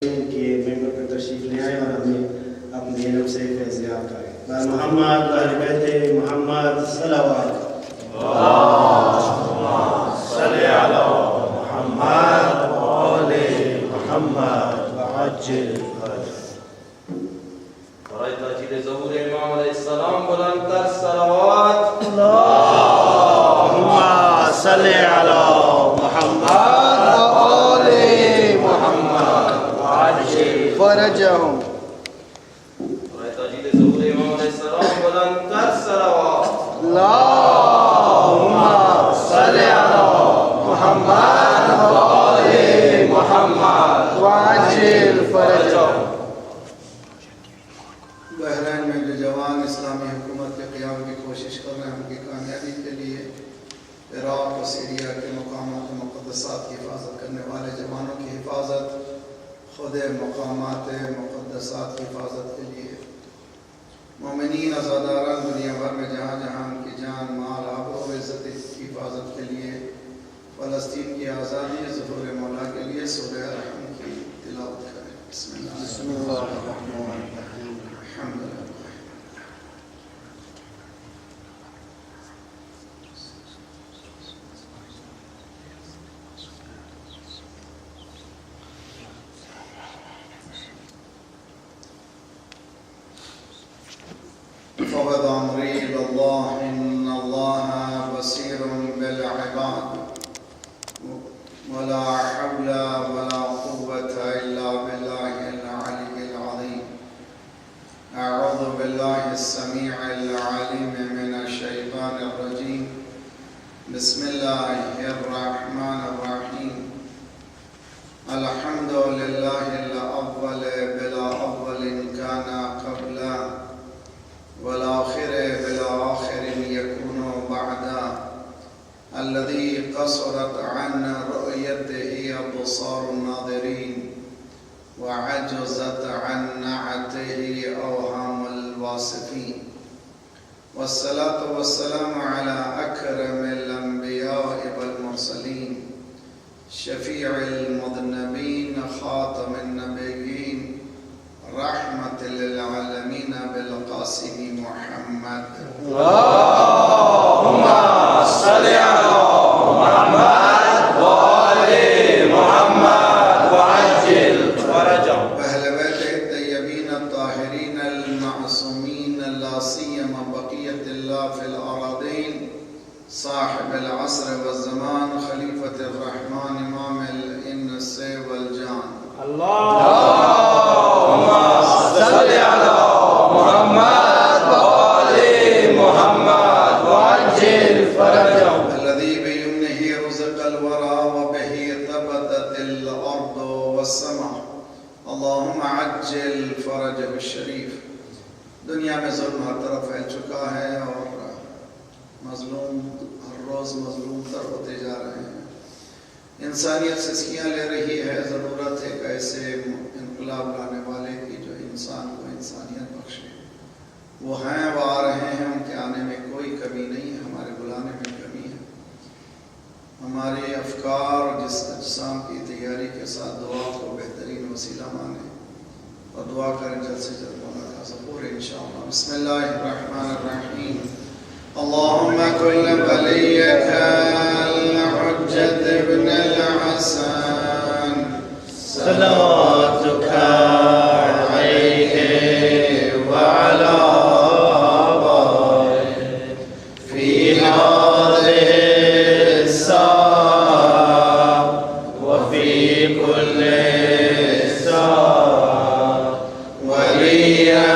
کے ممبر پر تشریف لے آئے اور ہمیں اپنی علم سے فیضیاب کریں۔ محمد اہل بیت محمد صلوات صلی علی محمد آل محمد وعجل برای تاکید ظهور امام علیه السلام بلندتر صلوات اللهم صل علی محمد آل محمد وعجل فرجهم برای تاکید ظهور امام علیه السلام بلندتر صلوات اللهم صل على محمد وآل محمد وعجل فرجهم۔ بحرین میں جو جوان اسلامی حکومت کے قیام کی کوشش کر رہے ہیں ان کی کامیابی کے لیے عراق و سیریا کے مقامات مقدسات کی حفاظت کرنے والے جوانوں کی حفاظت، خود مقامات مقدسات کی حفاظت کے لیے مومنین ازاداران دنیا بھر میں جہاں جہاں ان کی جان مال آبرو و عزت کی حفاظت کے لیے، فلسطین کی آزادی ظہور مولا کے لیے سورہ رحم کی تلاوت کریں۔ بسم اللہ الرحمن الرحیم۔ الحمد للہ۔ فوض امری الى اللہ ان اللہ بصیر بالعباد ولا حول ولا قوة الا باللہ العلی العظیم۔ اعوذ باللہ السمیع العلیم من الشیطان الرجیم۔ بسم اللہ الرحمن الرحیم۔ الحمد للہ الاول بلا اول کان قبلا والآخر بالآخر يكون بعدا الذي قصرت عن رؤيته أبصار الناظرين وعجزت عن نعته أوهام الواصفين، والصلاة والسلام على أكرم الأنبياء والمرسلين شفيع المذنبين خاتم النبيين رحمة للعالمين بالقاسم محمد۔ اللهم صل على محمد وآل محمد وعجل فرجهم۔ وأهل بيته الطيبين الطاهرين المعصومين لا سيما بقية الله في الأراضين صاحب العصر والزمان خليفة الرحمن إمام الإنس والجان۔ اللهم صل على محمد وآل محمد وعجل فرجهم الذي بيمنه رزق الورى وبه ثبتت الأرض والسماء اللهم عجل فرجه الشریف۔ دنیا میں ظلم ہر طرف پھیل چکا ہے اور مظلوم ہر روز مظلوم تر ہوتے جا رہے ہیں، انسانیت سسکیاں لے رہی ہے۔ ضرورت ہے کہ ایسے انقلاب لانے والے کی جو انسان کو انسانیت بخشے۔ وہ ہیں، وہ آ رہے ہیں، ان کے آنے میں کوئی کمی نہیں ہے، ہمارے بلانے میں کمی ہے۔ ہمارے افکار اور اجسام کی تیاری کے ساتھ دعا کو بہترین وسیلہ مانیں اور دعا کریں جلد سے جلد مولا کا ظہور انشاءاللہ۔ بسم اللہ الرحمن الرحیم۔ اللهم كل وليك الحجة ابن الحسن صلواتك عليه وعلى آبائه في هذه الساعة وفي كل ساعة وليا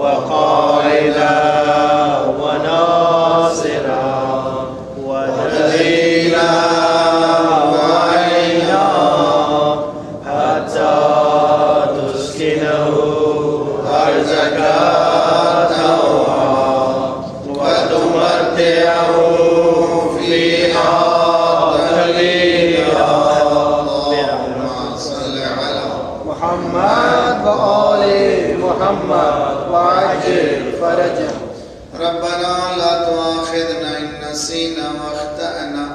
وقائدا وناصرا ودليلا وعينا حتى تسكنه أرضك طوعا وتمتعه فيها ذليلا۔ اللهم صل على محمد وآل محمد وعجل فرجهم۔ ربنا لا تؤاخذنا إن نسينا واخطأنا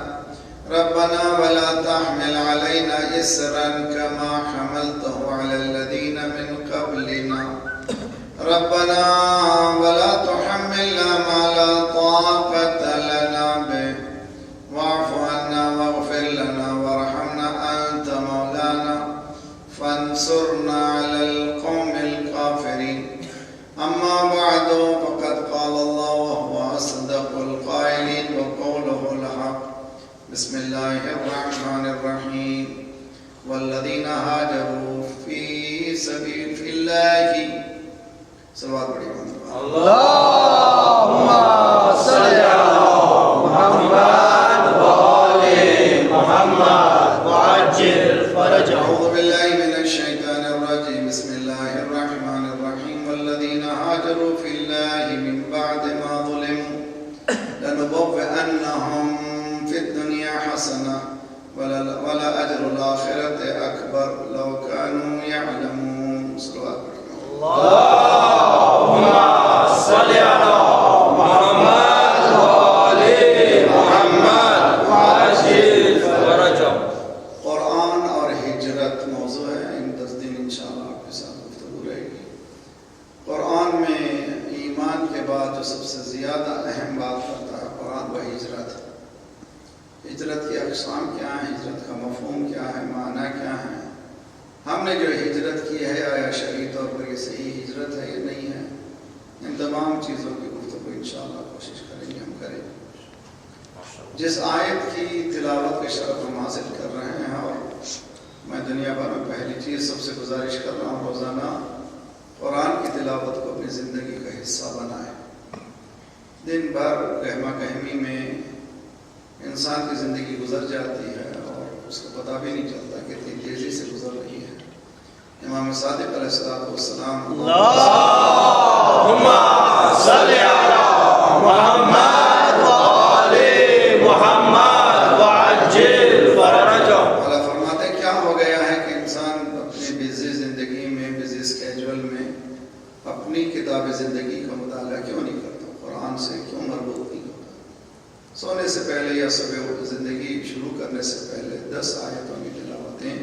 ربنا ربنا ولا تحمل علينا إسرا كما حملته على الذين من قبلنا ربنا ولا تحملنا ما لا طاقة لنا به واعف عنا واغفر لنا وارحمنا أنت مولانا فانصرنا على القوم الكافرين أما بعد فقد قال الله وهو أصدق القائلين وقوله الحق بسم الله الرحمن الرحيم والذين هاجروا في سبيل الله صلوات پڑھیے اللهم صل على محمد وآل محمد وعجل فرجهم. أعوذ بالله من الشيطان الرجيم بسم الله الرحمن الرحيم والذين هاجروا في الله من بعد ما ظلموا لنبوئنهم في الدنيا حسنة ولا أجر الآخرة أكبر لو كانوا يعلمون. صلوات اللهم صل على محمد وآل محمد وعجل فرجهم. قرآن اور ہجرت موضوع ہے. ان 10 دن انشاءاللہ آپ کے ساتھ گفتگو رہے گی. قرآن میں ایمان کے بعد جو سب سے زیادہ اہم بات کرتا ہے قرآن وہ ہجرت. ہجرت کی اقسام کیا ہیں, ہجرت کا مفہوم کیا ہے, معنی کیا ہے, ہم نے جو ہجرت کی ہے آیا شرعی طور پر یہ صحیح ہجرت ہے یا نہیں ہے. ان تمام چیزوں کی گفتگو انشاءاللہ کوشش کریں گے ہم کریں. جس آیت کی تلاوت کے شرف ہم حاصل کر رہے ہیں اور میں دنیا بھر میں پہلی چیز سب سے گزارش کر رہا ہوں روزانہ قرآن کی تلاوت کو اپنی زندگی کا حصہ بنائیں. دن بھر گہما گہمی میں انسان کی زندگی گزر جاتی ہے اور اس کو پتہ بھی نہیں چلتا کہ اتنی تیزی سے گزر رہی ہے. امام صادق علیہ السلام اللهم صل على محمد وآل محمد وعجل فرجهم. اللہ فرماتے ہیں کیا ہو گیا ہے کہ انسان اپنی بزی زندگی میں بزی اسکیجول میں اپنی کتاب زندگی کا مطالعہ کیوں نہیں کرتا, قرآن سے کیوں مربوط نہیں ہوتا. سونے سے پہلے یا صبح زندگی شروع کرنے سے پہلے 10 آیتوں کی تلاوتیں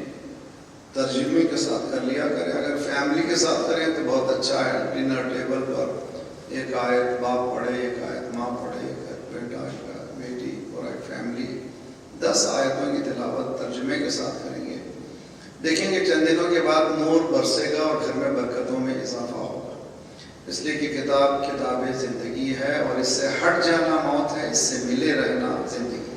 ترجمے کے ساتھ کر لیا کریں. اگر فیملی کے ساتھ کریں تو بہت اچھا ہے. ڈنر ٹیبل پر ایک آیت باپ پڑھے, ایک آیت ماں پڑھے, ایک آیت بیٹا, ایک آیت بیٹی اور ایک فیملی 10 آیتوں کی تلاوت ترجمے کے ساتھ کریں گے. دیکھیں گے چند دنوں کے بعد نور برسے گا اور گھر میں برکتوں میں اضافہ ہوگا. اس لیے کہ کتاب زندگی ہے اور اس سے ہٹ جانا موت ہے, اس سے ملے رہنا زندگی.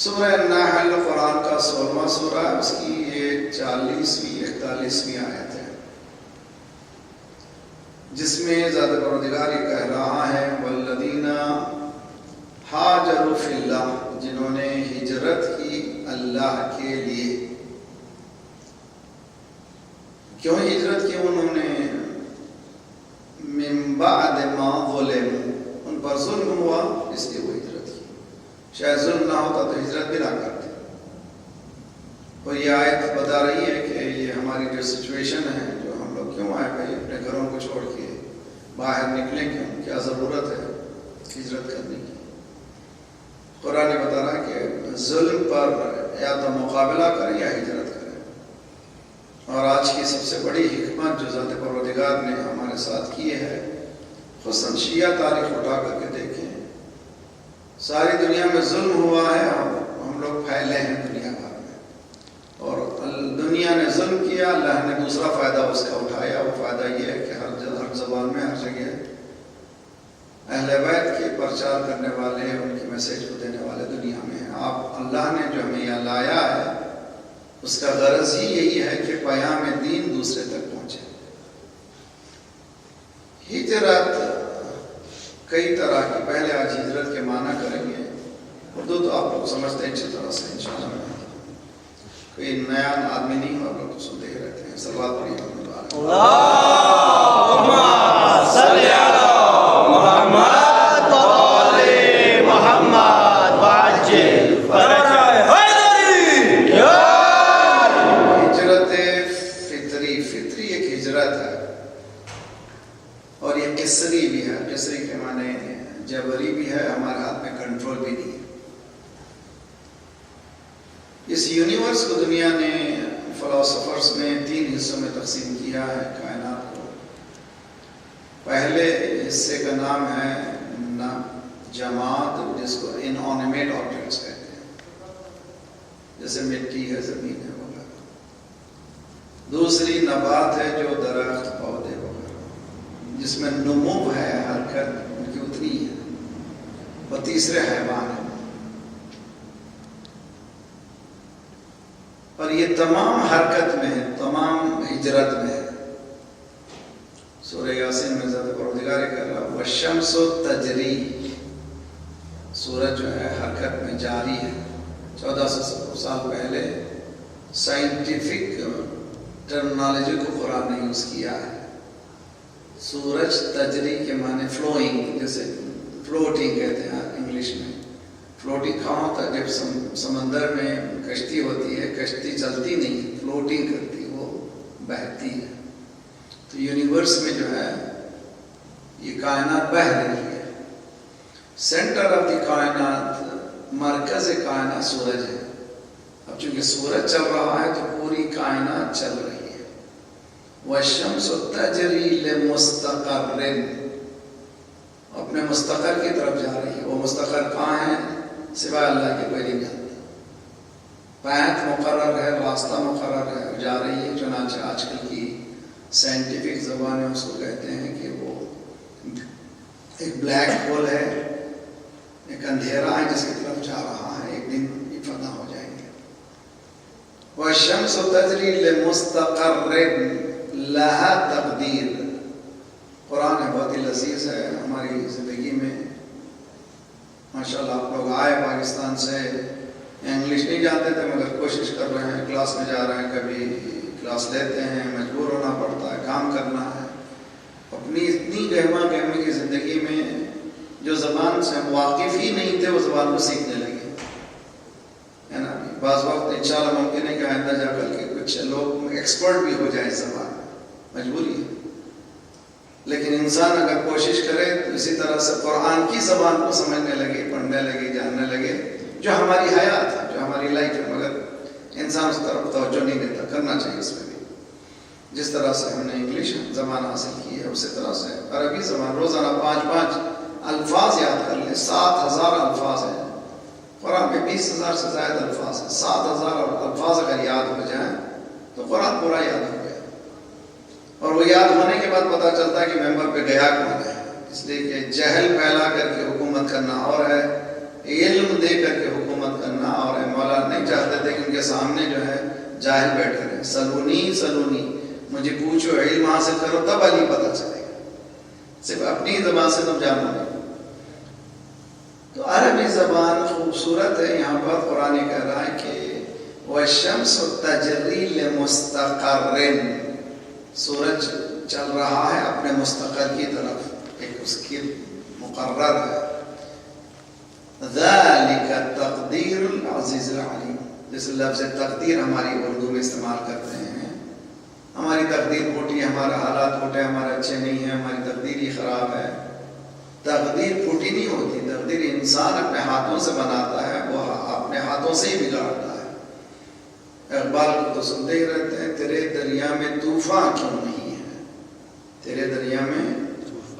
سورہ النحل قرآن کا 16واں سورہ ہے. اس کی یہ 40ویں 41ویں آیت ہے جس میں ذات پروردگار یہ کہہ رہا ہے والذین ہاجروا فی اللہ, جنہوں نے ہجرت کی اللہ کے لیے. کیوں ہجرت کی انہوں نے؟ من بعد ما ظلموا, ان پر ظلم ہوا اس لیے وہ ہجرت کی. شاید ظلم نہ ہوتا تو ہجرت بھی نہ کرتے. اور یہ آیت بتا رہی ہے کہ یہ ہماری جو سچویشن ہے, جو ہم لوگ کیوں آئے بھائی اپنے گھروں کو چھوڑ کے باہر نکلیں, کیوں, کیا ضرورت ہے ہجرت کرنے کی. قرآن بتا رہا ہے کہ ظلم پر یا تو مقابلہ کریں یا ہجرت کریں. اور آج کی سب سے بڑی حکمت جو ذات پروردگار نے ہمارے ساتھ کی ہے, خصوصاً شیعہ تاریخ اٹھا کر کے دیکھیں, ساری دنیا میں ظلم ہوا ہے اور ہم لوگ پھیلے ہیں دنیا بھر میں. اور دنیا نے ظلم کیا, اللہ نے دوسرا فائدہ اس کا اٹھایا. وہ فائدہ یہ ہے کہ ہر زبان میں ہر جگہ اہل بیت کے پرچار کرنے والے, ان کی میسیج کو دینے والے دنیا میں ہیں. آپ اللہ نے جو ہمیں یہاں لایا ہے اس کا غرض ہی یہی ہے کہ پیام دین دوسرے تک پہنچے. ہجرت کئی طرح کی, پہلے آج ہجرت کے معنی کریں گے. اردو تو آپ لوگ سمجھتے ہیں اچھی طرح سے انشاءاللہ. کوئی نیا آدمی نہیں ہو, آپ لوگ تو سنتے ہی رہتے ہیں. صلوات پڑھیے اللهم صل على محمد وآل محمد وعجل فرجهم. ہجرت فطری ایک ہجرت ہے اور یہ قصری بھی ہے. قصری کے معنی جبری بھی ہے, ہمارے ہاتھ میں کنٹرول بھی نہیں ہے. اس یونیورس کو دنیا نے فلاسفرز نے 3 حصوں میں تقسیم کیا ہے کائنات کو. پہلے حصے کا نام ہے جماد، جس کو انانیمیٹ آبجیکٹس کہتے ہیں، جیسے مٹی ہے، زمین ہے وغیرہ. دوسری نبات ہے، جو درخت پودے وغیرہ جس میں نمو ہے، حرکت ان کی اتنی ہے. اور تیسرے حیوان ہے. اور یہ تمام حرکت میں ہے، تمام ہجرت میں ہے. سورہ یاسین میں ذات پروردگار کہہ رہا والشمس تجری، سورج جو ہے حرکت میں جاری ہے. 1400 سال پہلے سائنٹیفک ٹرمنالوجی کو قرآن نے یوز کیا ہے. سورج تجری کے معنی فلوئنگ، جیسے فلوٹنگ کہتے ہیں انگلش میں. فلوٹنگ کہاں ہوتا ہے؟ جب سمندر میں کشتی ہوتی ہے، کشتی چلتی نہیں، فلوٹنگ کرتی، وہ بہتی ہے. تو یونیورس میں جو ہے یہ کائنات بہہ رہی ہے. سینٹر آف دی کائنات، مرکز کائنات سورج ہے. اب چونکہ سورج چل رہا ہے تو پوری کائنات چل رہی ہے. والشمس تجری لمستقر، اپنے مستقر کی طرف جا رہی ہے. وہ مستقر کہاں ہے؟ سوائے اللہ کے کوئی نہیں جانتا. پینت مقرر ہے، راستہ مقرر ہے، جا رہی ہے. چنانچہ آج کل کی سائنٹیفک زبانیں اس کو کہتے ہیں کہ وہ ایک بلیک ہول ہے، ایک اندھیرا ہے جس کی طرف جا رہا ہے. ایک دن یہ فنا ہو جائیں گے. وَالشَّمْسُ تَجْرِي لِمُسْتَقَرٍّ لَهَا تَقْدِيرٌ. قرآن ہے، بہت ہی لذیذ ہے ہماری زندگی میں. ماشاءاللہ آپ لوگ آئے پاکستان سے، انگلش نہیں جانتے تھے مگر کوشش کر رہے ہیں، کلاس میں جا رہے ہیں، کبھی کلاس لیتے ہیں، مجبور ہونا پڑتا ہے، کام کرنا ہے. اپنی اتنی گہما گہمی کی زندگی میں جو زبان سے ہم واقف ہی نہیں تھے وہ زبان کو سیکھنے لگے، ہے نا. بعض وقت انشاءاللہ ممکن ہے کہ آئندہ جا کر کے کچھ لوگ ایکسپرٹ بھی ہو جائیں زبان میں، مجبوری ہے. لیکن انسان اگر کوشش کرے تو اسی طرح سے قرآن کی زبان کو سمجھنے لگے، پڑھنے لگے، جاننے لگے، جو ہماری حیات ہے، جو ہماری لائف ہے. مگر انسان اس طرف توجہ نہیں دیتا. کرنا چاہیے اس میں بھی. جس طرح سے ہم نے انگلش زبان حاصل کی ہے، اسی طرح سے عربی زبان. روزانہ 5 الفاظ یاد کر لیں. 7000 الفاظ ہیں قرآن میں. 20,000 سے زائد الفاظ ہیں. 7000 الفاظ اگر یاد ہو جائیں تو قرآن پورا یاد ہو گیا. اور وہ یاد ہونے کے بعد پتہ چلتا ہے کہ ممبر پہ گیا کون ہے. اس لیے کہ جہل پھیلا کر کے حکومت کرنا اور ہے، علم دے کر کے حکومت کرنا اور ہے. مولا نہیں چاہتے تھے کہ ان کے سامنے جو ہے جاہل بیٹھے رہے. سلونی مجھے پوچھو، علم حاصل کرو، تب علی پتہ چلے گا. صرف اپنی زبان سے تم جانو گے. تو عربی زبان خوبصورت ہے. یہاں پر قرآن کہہ رہا ہے کہ وَالشَّمْسُ تَجْرِي لِمُسْتَقَرٍّ، سورج چل رہا ہے اپنے مستقر کی طرف، ایک اس کی مقرر ہے. ذَلِكَ تَقْدِيرُ الْعَزِيزِ الْعَلِيمِ. جس لفظ تقدیر ہماری اردو میں استعمال کرتے ہیں. ہماری تقدیر پھوٹی ہے، ہمارا حالات پھوٹے، ہمارے اچھے نہیں ہیں، ہماری تقدیر ہی خراب ہے. تقدیر پھوٹی نہیں ہوتی. تقدیر انسان اپنے ہاتھوں سے بناتا ہے، وہ اپنے ہاتھوں سے ہی بگاڑتا ہے. اقبال کو تو سنتے ہی رہتے ہیں، تیرے دریا میں طوفان کیوں نہیں ہے، تیرے دریا میں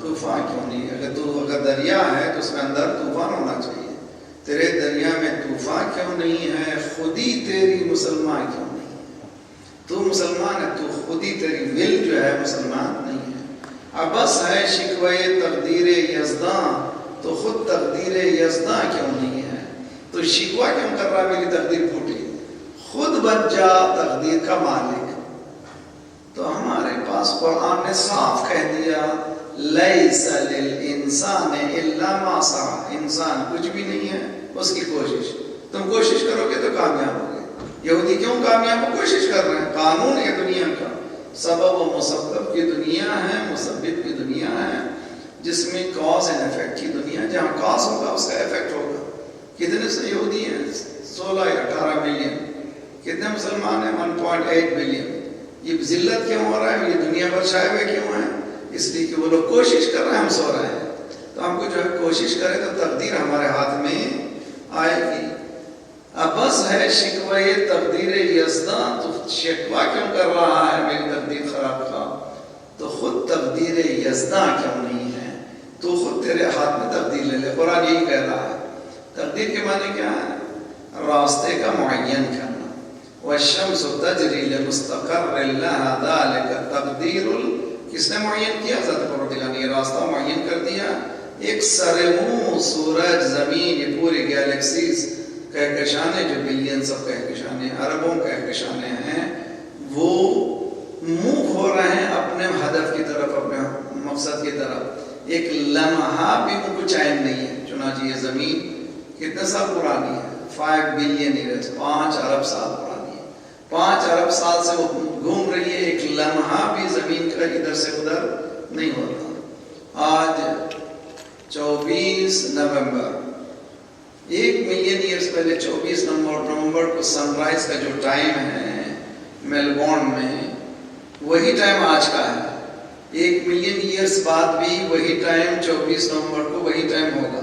طوفان کیوں نہیں ہے. اگر دریا ہے تو اس میں اندر طوفان ہونا چاہیے. تیرے دریا میں طوفان کیوں نہیں ہے، خودی تیری مسلمان کیوں نہیں ہے. تو مسلمان ہے، تو خودی تیری ول جو ہے مسلمان نہیں ہے. ابس ہے شکوہ تقدیر یزداں، تو خود تقدیر یزداں کیوں نہیں ہے. تو شکوہ کیوں کر رہا میری تقدیر پھوٹی، خود بن جا تقدیر کا مالک. تو ہمارے پاس قرآن نے صاف کہہ دیا لیس للانسان الا ما سعی. انسان کچھ بھی نہیں ہے، اس کی کوشش. تم کوشش کرو گے تو کامیاب ہوگے. یہودی کیوں کامیاب ہو؟ کوشش کر رہے ہیں. قانون ہے دنیا کا، سبب و مسبب کی دنیا ہے، مسبب کی دنیا ہے، جس میں کاز اینڈ افیکٹ کی دنیا. جہاں کاز ہوگا اس کا افیکٹ ہوگا. کتنے سے یہودی ہیں؟ 16 یا 18 ملین. کتنے مسلمان ہیں؟ 1.8 بلین. یہ ذلت کیوں ہو رہا ہے؟ یہ دنیا پر چھائے ہوئے کیوں ہیں؟ اس لیے کہ وہ لوگ کوشش کر رہے ہیں، ہم سو رہے ہیں. تو ہم کو جو ہے کوشش کریں تو تقدیر ہمارے ہاتھ میں آئے گی. اب بس ہے شکوہ تقدیر یزداں، تو شکوہ کیوں کر رہا ہے میری تقدیر خراب کا؟ تو خود تقدیر یزداں کیوں نہیں ہے؟ تو خود تیرے ہاتھ میں تقدیر لے لے۔ قرآن یہی کہہ رہا ہے۔ تقدیر کے معنی کیا ہے؟ راستے کا معین کرنا۔ والشمس تجری لمستقر لها ذلك تقدیر کس نے معین کیا؟ ذات پروردگار نے یہ راستہ معین کر دیا۔ ایک سرمو سورج، زمین، یہ پوری گیلیکسیز کہکشانے جو بلین سب کہکشانے اربوں کہکشانے ہیں، وہ موو ہو رہے ہیں اپنے ہدف کی طرف، اپنے مقصد کی طرف۔ ایک لمحہ بھی ان کو چین نہیں ہے۔ چنانچہ یہ زمین کتنے سال پرانی ہے؟ 5 بلین ایئرز، 5 ارب سال پرانی ہے۔ 5 ارب سال سے وہ گھوم رہی ہے، ایک لمحہ بھی زمین کا ادھر سے ادھر نہیں ہوتا۔ آج 24 نومبر، 1 ملین ایئرز پہلے 24 نومبر کو سن رائز کا جو ٹائم ہے میلبورن میں، وہی ٹائم آج کا ہے۔ 1 ملین ایئرز بعد بھی وہی ٹائم 24 نومبر کو وہی ٹائم ہوگا۔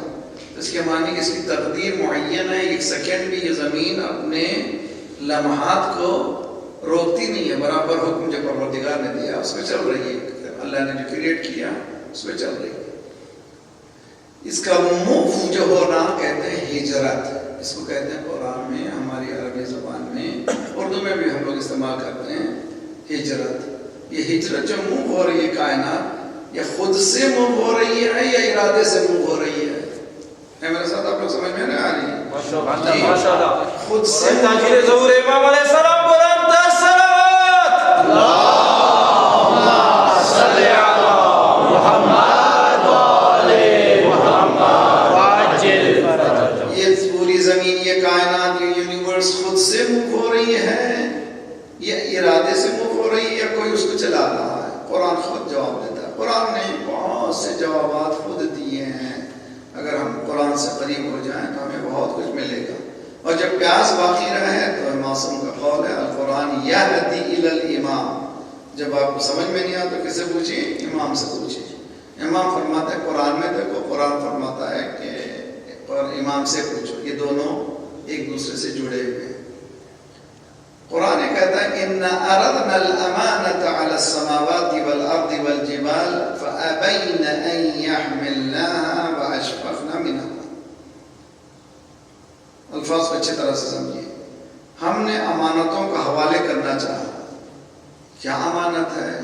اس کے معنی اس کی تقدیر معین ہے۔ 1 سیکنڈ بھی یہ زمین اپنے لمحات کو روکتی نہیں ہے، برابر حکم جو پروردگار نے دیا اس میں چل رہی ہے۔ اللہ نے جو کریٹ کیا اس میں چل رہی ہے۔ اس کا موو جو ہونا کہتے ہیں ہجرت، اس کو کہتے ہیں قرآن میں، ہماری عربی زبان میں، اردو میں بھی ہم لوگ استعمال کرتے ہیں ہجرت۔ یہ ہجرت جو موو ہو رہی ہے کائنات، یہ خود سے موو ہو رہی ہے یا ارادے سے موو ہو رہی ہے؟ میرے ساتھ آپ لوگ سمجھ میں نہیں آ رہی ہے؟ ماشاءاللہ خود سے تاجر ظہور امام علیہ السلام بلند تر صلوات۔ اللہم صلی علی محمد وآل محمد وعجل فرجہ۔ یہ پوری زمین، یہ کائنات، یہ یونیورس خود سے موو ہو رہی ہے یا ارادے سے موو ہو رہی ہے یا کوئی اس کو چلا رہا ہے؟ قرآن خود جواب دیتا ہے۔ قرآن نے بہت سے جوابات خود دیے ہیں۔ اگر ہم قرآن سے قریب ہو جائیں تو ہمیں بہت کچھ ملے گا، اور جب پیاس باقی رہے تو معصوم کا قول ہے القرآن یہدی الی الامام۔ جب آپ کو سمجھ میں نہیں آتا تو کس سے پوچھیں؟ امام سے پوچھیں۔ امام فرماتا ہے قرآن میں دیکھو، قرآن فرماتا ہے کہ اور امام سے پوچھو، یہ دونوں ایک دوسرے سے جڑے ہوئے ہیں۔ قرآن کہتا ہے اِنَّا أَرَضْنَا الْأَمَانَةَ عَلَى السَّمَاوَاتِ وَالْأَرْضِ وَالْجِبَالِ فَأَبَيْنَ أَن يَحْمِلْنَاهَا وَأَشْفَقْنَ مِنْهَا۔ الفاظ کو اچھی طرح سے سمجھیے۔ ہم نے امانتوں کا حوالے کرنا چاہا۔ کیا امانت ہے؟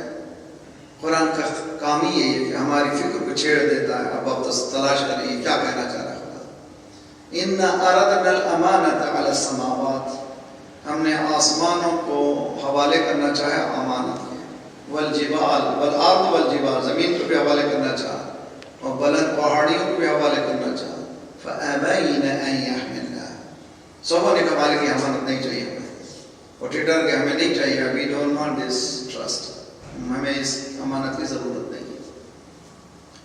قرآن کا کام ہی یہی ہے کہ ہماری فکر کو چھیڑ دیتا ہے۔ اب آپ تلاش کریے کیا کہنا چاہ رہا ہے۔ اِنَّا أَرَضْنَا الْأَمَانَةَ عَلَى السَّمَاوَاتِ، ہم نے آسمانوں کو حوالے کرنا چاہا امانت کے، والجبال والارض والجبال، زمین کو بھی حوالے کرنا چاہا، اور بلند پہاڑیوں کو بھی حوالے کرنا چاہا۔ فَأَبَيْنَ أَن يَحْمِلْنَاهَا، سبوں نے کمال کی امانت نہیں چاہیے ہمیں، پوٹیٹر کے ہمیں نہیں چاہیے۔ We don't want this trust, ہمیں اس امانت کی ضرورت نہیں ہے۔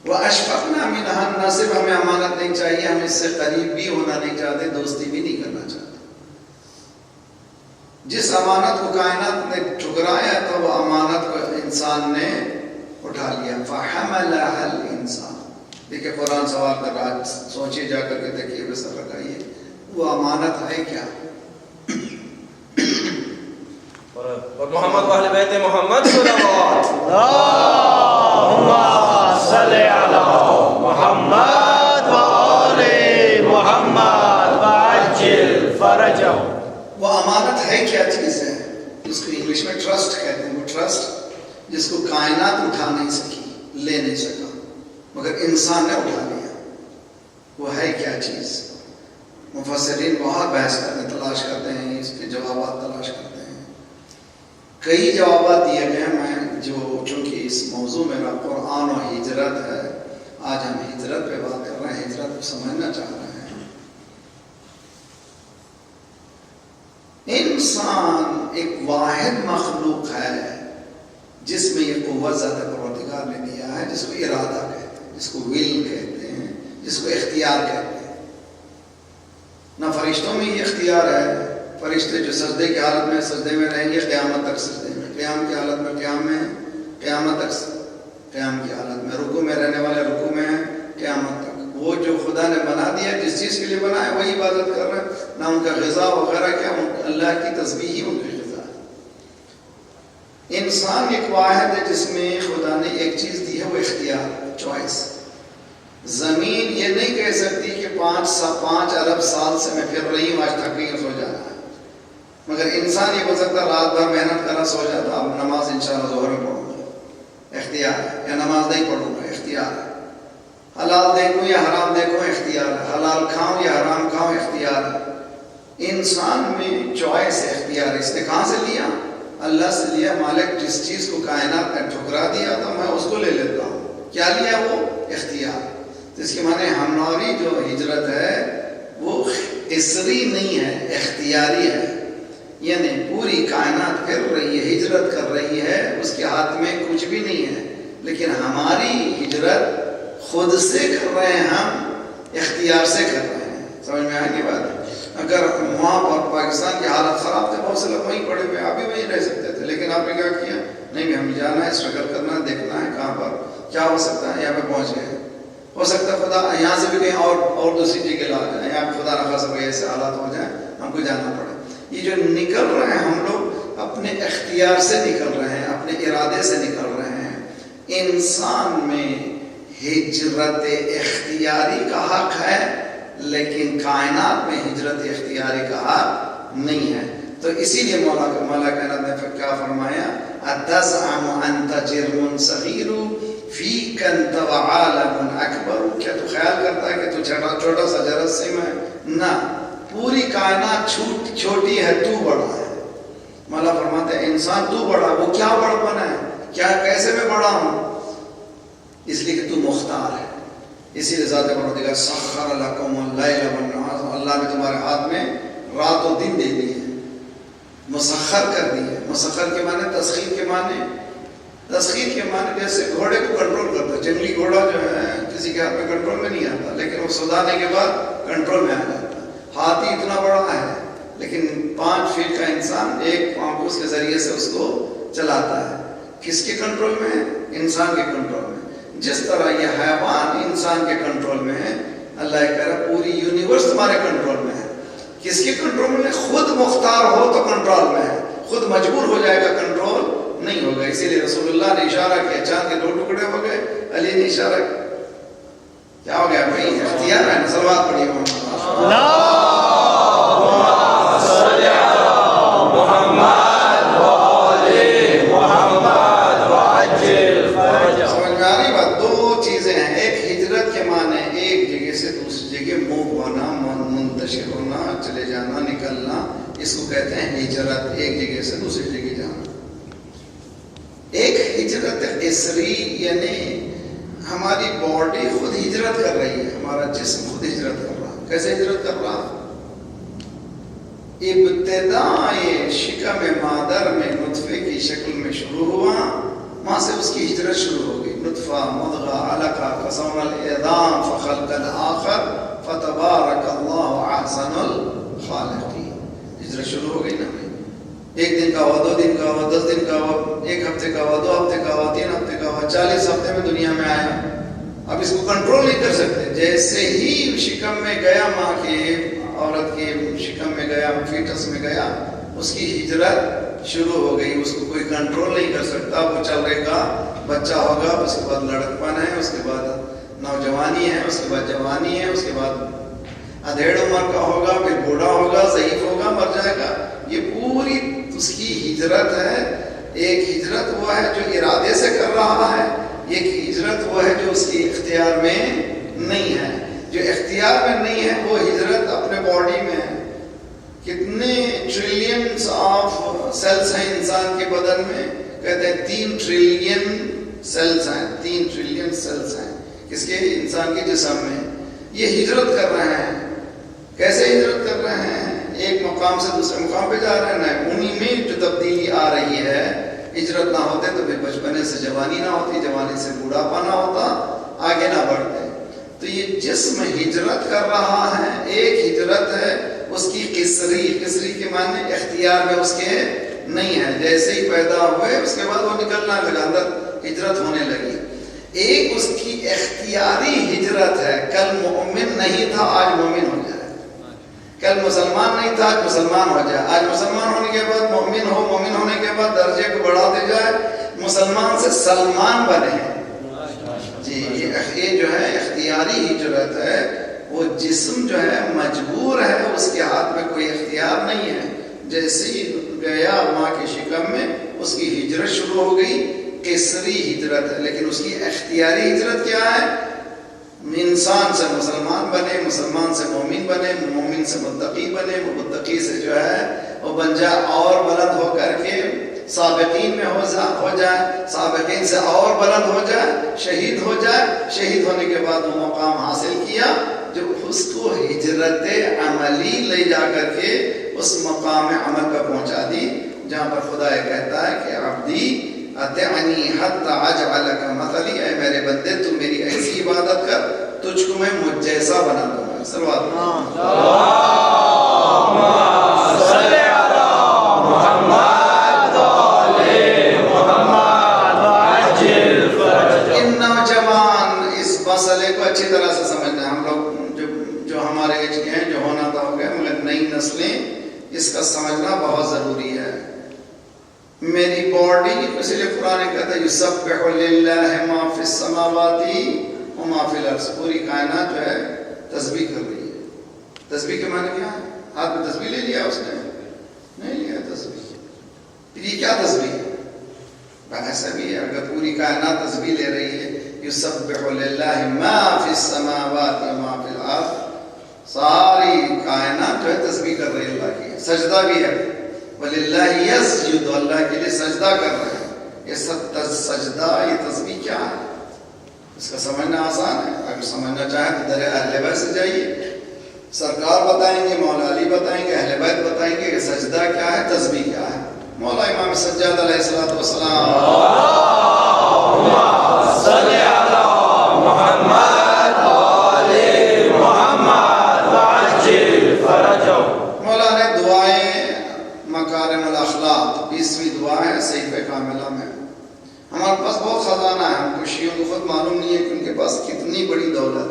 وَأَشْفَقْنَا مِنْهَا، نہ صرف ہمیں امانت نہیں چاہیے، ہم اس سے قریب بھی ہونا نہیں چاہتے، دوستی بھی نہیں کرنا چاہتے۔ جس امانت کو کائنات نے ٹھکرایا تھا وہ امانت کو انسان نے اٹھا لیا۔ فَحَمَلَهَا الْإِنسَانُ، دیکھیں قرآن سوال کر رہا ہے، سوچیے جا کر کے دیکھیے، بسر لگائیے، وہ امانت ہے کیا؟ اور محمد و اہل بیت محمد صلوات۔ اللہم صلی علی محمد وآل محمد وعجل فرجہ۔ وہ امانت ہے کیا چیز ہے؟ اس کو انگلش میں ٹرسٹ کہتے ہیں۔ وہ ٹرسٹ جس کو کائنات اٹھا نہیں سکی، لے نہیں سکا، مگر انسان نے اٹھا لیا، وہ ہے کیا چیز؟ مفسرین بہت بحث کرتے ہیں، تلاش کرتے ہیں، اس کے جوابات تلاش کرتے ہیں۔ کئی جوابات دیے گئے ہیں، میں جو چونکہ اس موضوع میرا قرآن و ہجرت ہے، آج ہم ہجرت پہ بات کر رہے ہیں، ہجرت کو سمجھنا چاہ رہے ہیں۔ انسان ایک واحد مخلوق ہے جس میں یہ قوت ذات پروردگار نے دیا ہے، جس کو ارادہ کہتے ہیں، جس کو ول کہتے ہیں، جس کو اختیار کہتے ہیں۔ نہ فرشتوں میں یہ اختیار ہے، فرشتے جو سجدے کی حالت میں سجدے میں رہیں گے قیامت تک سجدے میں، قیام کی حالت میں قیام میں، قیامت تک قیام کی حالت میں، رکوع میں رہنے والے رکوع میں ہیں قیامت تک، وہ جو خدا نے بنا دیا جس چیز کے لیے بنایا وہی عبادت کر رہے ہیں، نہ ان کا غذا وغیرہ کیا، اللہ کی تسبیح ہی ان کی غذا ہے۔ انسان ایک واحد ہے جس میں خدا نے ایک چیز دی ہے، وہ اختیار، چوائس۔ زمین یہ نہیں کہہ سکتی کہ 5 ارب سال سے میں پھر رہی ہوں، آج تھک گئی ہوں، سو جانا ہے، مگر انسان یہ ہو سکتا ہے رات بھر محنت کرا سو جاتا، اب نماز انشاءاللہ ظہر میں پڑھوں گا، اختیار ہے، یا نماز نہیں پڑھوں گا، اختیار ہے۔ حلال دیکھوں یا حرام دیکھوں، اختیار ہے۔ حلال کھاؤں یا حرام کھاؤں، اختیار ہے۔ انسان میں چوائس اختیار ہے۔ اس نے کہاں سے لیا؟ اللہ سے لیا۔ مالک جس چیز کو کائنات نے ٹھکرا دیا تو میں اس کو لے لیتا ہوں۔ کیا لیا؟ وہ اختیار۔ تو اس کے معنی ہماری جو ہجرت ہے وہ قصری نہیں ہے، اختیاری ہے، یعنی پوری کائنات پھر رہی ہے، ہجرت کر رہی ہے، اس کے ہاتھ میں کچھ بھی نہیں ہے، لیکن ہماری ہجرت خود سے کر رہے ہیں، ہم اختیار سے کر رہے ہیں۔ سمجھ میں آئے گی بات؟ اگر وہاں پر پاکستان کی حالت خراب تھے، بہت سے لوگ وہیں پڑے ہوئے، ابھی وہیں رہ سکتے تھے، لیکن آپ نے کیا کیا؟ نہیں، ہمیں جانا ہے، اسٹرگل کرنا ہے، دیکھنا ہے کہاں پر کیا ہو سکتا ہے، یہاں پہ پہنچ گئے۔ ہو سکتا ہے خدا یہاں سے بھی کہیں اور دوسری جگہ لا جائیں، یہاں خدا نہ خاصا ایسے حالات ہو جائیں ہم کو جانا پڑے۔ یہ جو نکل رہے ہیں ہم لوگ اپنے اختیار سے نکل رہے ہیں، اپنے ارادے سے نکل رہے ہیں۔ انسان میں ہجرت اختیاری کا حق ہے، لیکن کائنات میں ہجرت اختیاری کا حق نہیں ہے۔ تو اسی لیے مولا کائنات نے کیا فرمایا؟ اتزعم انت جرم صغیر فیک انت وعالم اکبر۔ کیا تو خیال کرتا ہے کہ تو چھوٹا سا جراثیم ہے؟ نہ، پوری کائنات چھوٹی ہے، تو بڑا ہے۔ مولا فرماتے ہیں انسان تو بڑا، وہ کیا بڑپن ہے، کیا کیسے میں بڑا ہوں؟ اس لیے کہ تو مختار ہے۔ اسی لیے ذات پروردگار سخر لکم اللیل والنہار، اللہ نے تمہارے ہاتھ میں رات و دن دے دی ہے، مسخر کر دی ہے۔ مسخر کے معنی تسخیر کے معنی، تسخیر کے معنی جیسے گھوڑے کو کنٹرول کرتا ہے۔ جنگلی گھوڑا جو ہے کسی کے ہاتھ میں کنٹرول میں نہیں آتا، لیکن وہ سدانے کے بعد کنٹرول میں آ جاتا ہے۔ ہاتھی اتنا بڑا ہے لیکن 5 فیٹ کا انسان ایک پامپوس کے ذریعے سے اس کو چلاتا ہے۔ کس کے کنٹرول میں ہے؟ انسان کے کنٹرول میں۔ جس طرح یہ حیوان انسان کے کنٹرول میں ہے، اللہ کہہ رہا پوری یونیورس تمہارے کنٹرول میں ہے۔ کس کے کنٹرول میں؟ خود مختار ہو تو کنٹرول میں ہے، خود مجبور ہو جائے گا کنٹرول نہیں ہوگا۔ اسی لیے رسول اللہ نے اشارہ کیا، چاند کے 2 ٹکڑے ہو گئے، علی نے اشارہ کیا ہو گیا؟ بھائی اختیار ہے۔ صلوات پڑھیے چلے جانا، نکلنا، اس کو کہتے ہیں ہجرت، ایک جگہ سے دوسری جگہ جانا۔ ایک ہجرت قصری، یعنی ہماری باڈی خود ہجرت کر رہی ہے، ہمارا جسم خود ہجرت کر رہا۔ کیسے ہجرت کر رہا؟ ابتداء شکم مادر میں نطفے کی شکل میں شروع ہوا، وہاں سے اس کی ہجرت شروع ہو گئی۔ نطفہ، مضغہ، علقہ، فصون العظام فخلق الآخر فتبارک اللہ احسن الخالقین۔ ہجرت شروع ہو گئی نا۔ ایک دن کا ہوا، 2 دن کا ہوا، 10 دن کا ہوا، 1 ہفتے کا ہوا، 2 ہفتے کا ہوا، 3 ہفتے کا ہوا، 40 ہفتے میں دنیا میں آیا۔ اب اس کو کنٹرول نہیں کر سکتے۔ جیسے ہی شکم میں گیا، ماں کی عورت کے شکم میں گیا، فیٹس میں گیا، اس کی ہجرت شروع ہو گئی۔ اس کو کوئی کنٹرول نہیں کر سکتا، وہ چلے گا، بچہ ہوگا، اس کے بعد لڑکپن ہے، اس کے بعد نوجوانی ہے، اس کے بعد جوانی ہے، اس کے بعد ادھیڑ عمر کا ہوگا، پھر بوڑھا ہوگا، ضعیف ہوگا، مر جائے گا۔ یہ پوری اس کی ہجرت ہے۔ ایک ہجرت وہ ہے جو ارادے سے کر رہا ہے، ایک ہجرت وہ ہے جو اس کی اختیار میں نہیں ہے۔ جو اختیار میں نہیں ہے وہ ہجرت اپنے باڈی میں ہے۔ کتنے ٹریلینز آف سیلز ہیں انسان کے بدن میں؟ کہتے ہیں 3 ٹریلین سیلز ہیں، 3 ٹریلین سیلز ہیں کس کے؟ انسان کے جسم میں۔ یہ ہجرت کر رہے ہیں۔ کیسے ہجرت کر رہے ہیں؟ ایک مقام سے دوسرے مقام پہ جا رہے ہیں۔ نہ انہی میں جو تبدیلی آ رہی ہے۔ ہجرت نہ ہوتے تو پھر بچپنے سے جوانی نہ ہوتی، جوانی سے بوڑھاپا نہ ہوتا، آگے نہ بڑھتے۔ تو یہ جسم ہجرت کر رہا ہے۔ ایک ہجرت ہے اس کی قصری، قصری کے معنی اختیار میں اس کے نہیں ہے۔ جیسے ہی پیدا ہوئے اس کے بعد وہ نکلنا لگا، اندر ہجرت ہونے لگی۔ ایک اس کی اختیاری ہجرت ہے، کل مومن نہیں تھا آج مومن ہو جائے، کل مسلمان نہیں تھا آج مسلمان ہو جائے، آج مسلمان ہونے کے بعد مومن ہو، مومن ہونے کے بعد درجے کو بڑھاتے جائے، مسلمان سے سلمان بنے۔ جی یہ جو ہے اختیاری ہجرت ہے، وہ جسم جو ہے مجبور ہے، اس کے ہاتھ میں کوئی اختیار نہیں ہے، جیسے ہی گیا ماں کے شکم میں اس کی ہجرت شروع ہو گئی، قصری ہجرت ہے، لیکن اس کی اختیاری ہجرت کیا ہے؟ انسان سے مسلمان بنے، مسلمان سے مومن بنے، مومن سے متقی بنے، متقی سے جو ہے وہ بن جائے اور بلند ہو کر کے سابقین میں ہو جائے، سابقین سے اور بلند ہو جائے، شہید ہو جائے، شہید ہونے کے بعد وہ مقام حاصل کیا جو اس کو ہجرت عملی لے جا کر کے اس مقام عمل پر پہنچا دی، جہاں پر خدا یہ کہتا ہے کہ عبدی اطعنی حتی اجعلک مثلی، اے میرے بندے تو میری ایسی عبادت کر تجھ کو میں مجھ جیسا بنا دوں گا۔ صلوات صلی علی محمد وآل محمد وعجل فرجہ۔ ان نوجوان اس مسئلے کو اچھی طرح سے سمجھنا ہے، ہم لوگ جو ہمارے ایج کے ہیں، جو ہونا تھا ہو گیا، مگر نئی نسلیں اس کا سمجھنا بہت ضروری ہے۔ میری باڈی، اس لیے قرآن کہتا ہے یسبح للہ ما فی السماوات وما فی الارض، پوری کائنات جو ہے تسبیح کر رہی ہے۔ تسبیح کے معنی کیا ہے؟ ہاتھ میں تسبیح لے لیا اس نے؟ نہیں لیا تسبیح۔ پھر یہ کیا تسبیح ہے؟ ایسا بھی ہے، اگر پوری کائنات تسبیح لے رہی ہے، یسبح للہ ما فی السماوات وما فی الارض، ساری کائنات جو ہے تسبیح کر رہی ہے اللہ کی، سجدہ بھی ہے، وَلِلَّهِ يَسْجُدُ، اللہ کے لیے سجدہ کر رہے ہیں۔ یہ سب سجدہ، یہ تسبیح کیا ہے؟ اس کا سمجھنا آسان ہے، اگر سمجھنا چاہیں تو در اہل بیت سے جائیے، سرکار بتائیں گے، مولا علی بتائیں گے، اہل بیت بتائیں گے کہ سجدہ کیا ہے، تسبیح کیا ہے۔ مولا امام سجاد علیہ السلام صلی علی محمد وآل محمد وعجل فرجہ۔ مولا نے دعائیں مکارم الاخلاق 20ویں دعا ہے صحیفہ کاملہ میں۔ ہمارے پاس بہت خزانہ ہے، ہم کو شیعوں کو خود معلوم نہیں ہے کہ ان کے پاس کتنی بڑی دولت،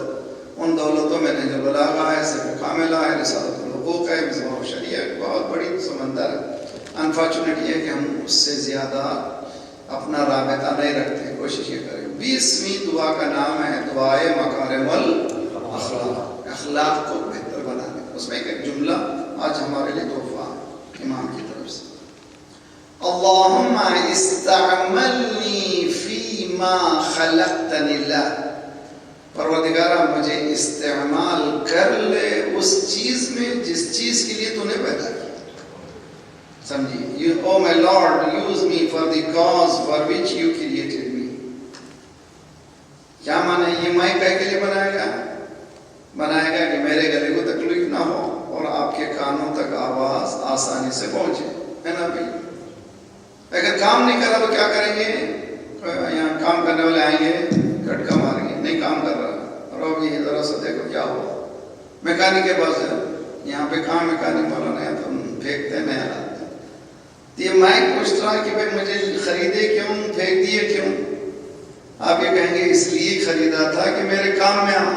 ان دولتوں میں نہج البلاغہ ہے، صحیفہ کاملہ ہے، رسالۃ الحقوق ہے، مصباح الشریعہ، بہت بڑی سمندر ہے۔ انفارچونیٹ یہ کہ ہم اس سے زیادہ اپنا رابطہ نہیں رکھتے، کوشش یہ کریں۔ 20ویں دعا کا نام ہے دعائے مکارم الاخلاق، اخلاق کو بہتر بنانے۔ اس میں ایک جملہ آج ہمارے لیے تحفہ ہے امام کی طرف سے، اللہم استعملنی فیما خلقتنی لہ، پروردگارہ مجھے استعمال کر لے اس چیز میں جس چیز کے لیے تو نے پیدا کیا۔ سمجھیے، O my lord use me for the cause for which you created me. کیا معنی؟ یہ میں کے لیے بنایا گیا کہ میرے گلے کو تکلیف نہ ہو اور آپ کے کانوں تک آواز آسانی سے پہنچے، ہے نا بھائی؟ اگر کام نہیں کرا تو کیا کریں گے؟ یہاں کام کرنے والے آئیں گے، کھٹکا ماریں گے، نہیں کام کر رہا، رو بھی ذرا سا دیکھو کیا ہوا۔ میکینک کے پاس ہے، یہاں پہ کام میکینک والا نہیں تو پھینکتے نہیں آتے۔ یہ میں پوچھ رہا کہ بھائی مجھے خریدے کیوں، پھینک دیے کیوں؟ آپ یہ کہیں گے اس لیے خریدا تھا کہ میرے کام میں آؤ،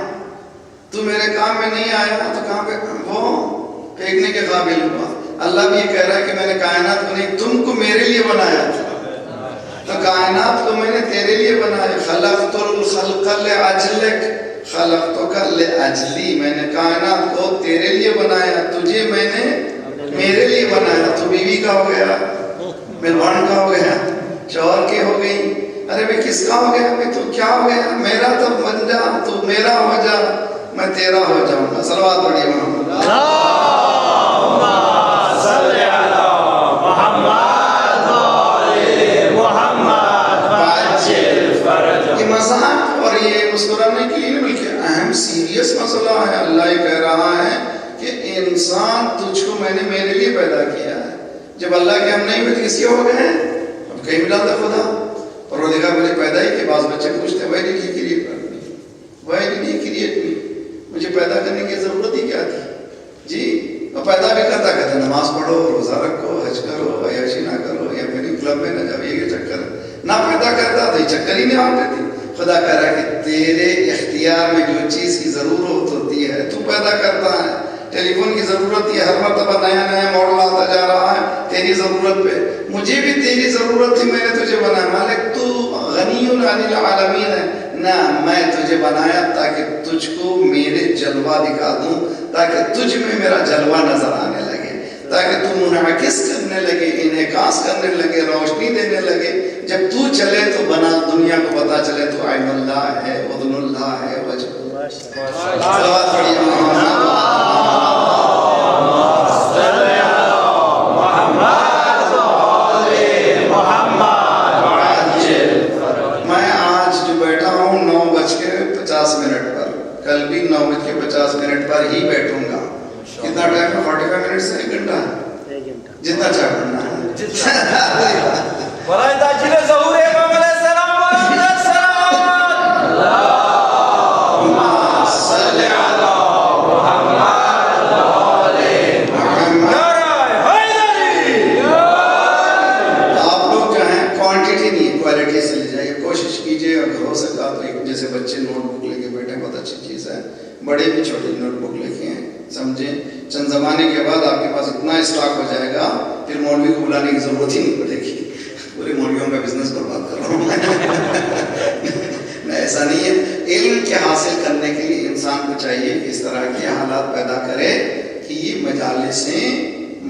تو میرے کام میں نہیں آیا تو کہاں پہ وہ پھینکنے کے قابل ہوا۔ اللہ بھی یہ کہہ رہا ہے کہ میں نے کائنات کو نہیں، تم کو میرے لیے بنایا تھا، تو کائنات کو میں نے تیرے لیے بنایا۔ خلقت الخلق لأجلک، خلقتک لأجلی، میں نے کائنات کو تیرے لیے بنایا، تجھے میں نے میرے لیے بنایا۔ تو بیوی کا ہو گیا، مہربان کا ہو گیا، شوہر کی ہو گئی، ارے بھائی کس کا ہو گیا؟ بھائی تو کیا ہو گیا؟ میرا تو بن جا، تو میرا ہو جا، میں تیرا ہو جاؤں گا۔ صلوات پڑھیے محمد۔ اللہم صلی علی محمد وآل محمد وعجل فرجہ۔ یہ مذاق اور یہ مسکرانے کے لیے بلکہ اہم سیریس مسئلہ ہے۔ اللہ یہ کہہ رہا ہے کہ انسان تجھ کو میں نے میرے لیے پیدا کیا ہے۔ جب اللہ کے ہم نہیں ہوئے تو کس کے ہو گئے ہیں؟ اب کہیں ملا تھا خدا، پروردگار مجھے پیدا ہی کہ بعض بچے پوچھتے ہیں وہی نہیں کریٹ کرنی، وہی نہیں کریٹ نہیں، مجھے پیدا کرنے کی ضرورت ہی کیا تھی؟ جی اور پیدا بھی کرتا کہتا نماز پڑھو، روزہ رکھو، حج کرو، عیاشی نہ کرو، یا پھر کلب میں نہ جاؤ، یہ چکر نہ پیدا کرتا تو یہ چکر ہی نہیں آتے تھے۔ خدا کہہ رہا ہے کہ تیرے اختیار میں جو چیز کی ضرورت ہوتی ہے تو پیدا کرتا ہے. ٹیلی فون کی ضرورت ہے، ہر مرتبہ نیا نیا ماڈل آتا جا رہا ہے تیری ضرورت پہ. مجھے بھی تیری ضرورت تھی، میں نے تجھے بنایا. مالک تو غنی عن العالمین ہے نہ، میں تجھے بنایا تاکہ تجھ کو میرے جلوہ دکھا دوں، تاکہ تجھ میں میرا جلوہ نظر آنے لگے، تاکہ تو منعکس کرنے لگے، انعکاس کرنے لگے، روشنی دینے لگے. جب تو چلے تو بنا دنیا کو پتا چلے تو عین اللہ ہے، اذن اللہ ہے، وجہ صلوات پڑھیے. کل بھی 9:50 پر ہی بیٹھوں گا. کتنا ٹائم ہے؟ 45 منٹ سے 1 گھنٹہ، جتنا چاہ پڑھنا ہے. برائے تاجیل ظہور امام علیہ السلام بلند الصلوات اللہم صلی علی محمد وآل محمد. نعرہ حیدری. آپ لوگ جو ہیں کوانٹٹی نہیں کوالٹی سے لے جائیے. کوشش کیجئے اگر ہو سکا تو ایک جیسے بچے نوٹ بک لے کے بیٹھے، بہت اچھی چیز ہے. بڑے بھی چھوٹی نوٹ بک لکھے ہیں، سمجھیں. چند زمانے کے بعد آپ کے پاس اتنا اسٹاک ہو جائے گا پھر مولوی کو بلانے کی ضرورت ہی نہیں پڑے گی. پورے مولویوں کا بزنس برباد کر رہا ہوں میں. ایسا نہیں ہے. علم کے حاصل کرنے کے لیے انسان کو چاہیے کہ اس طرح کے حالات پیدا کرے کہ یہ مجالسیں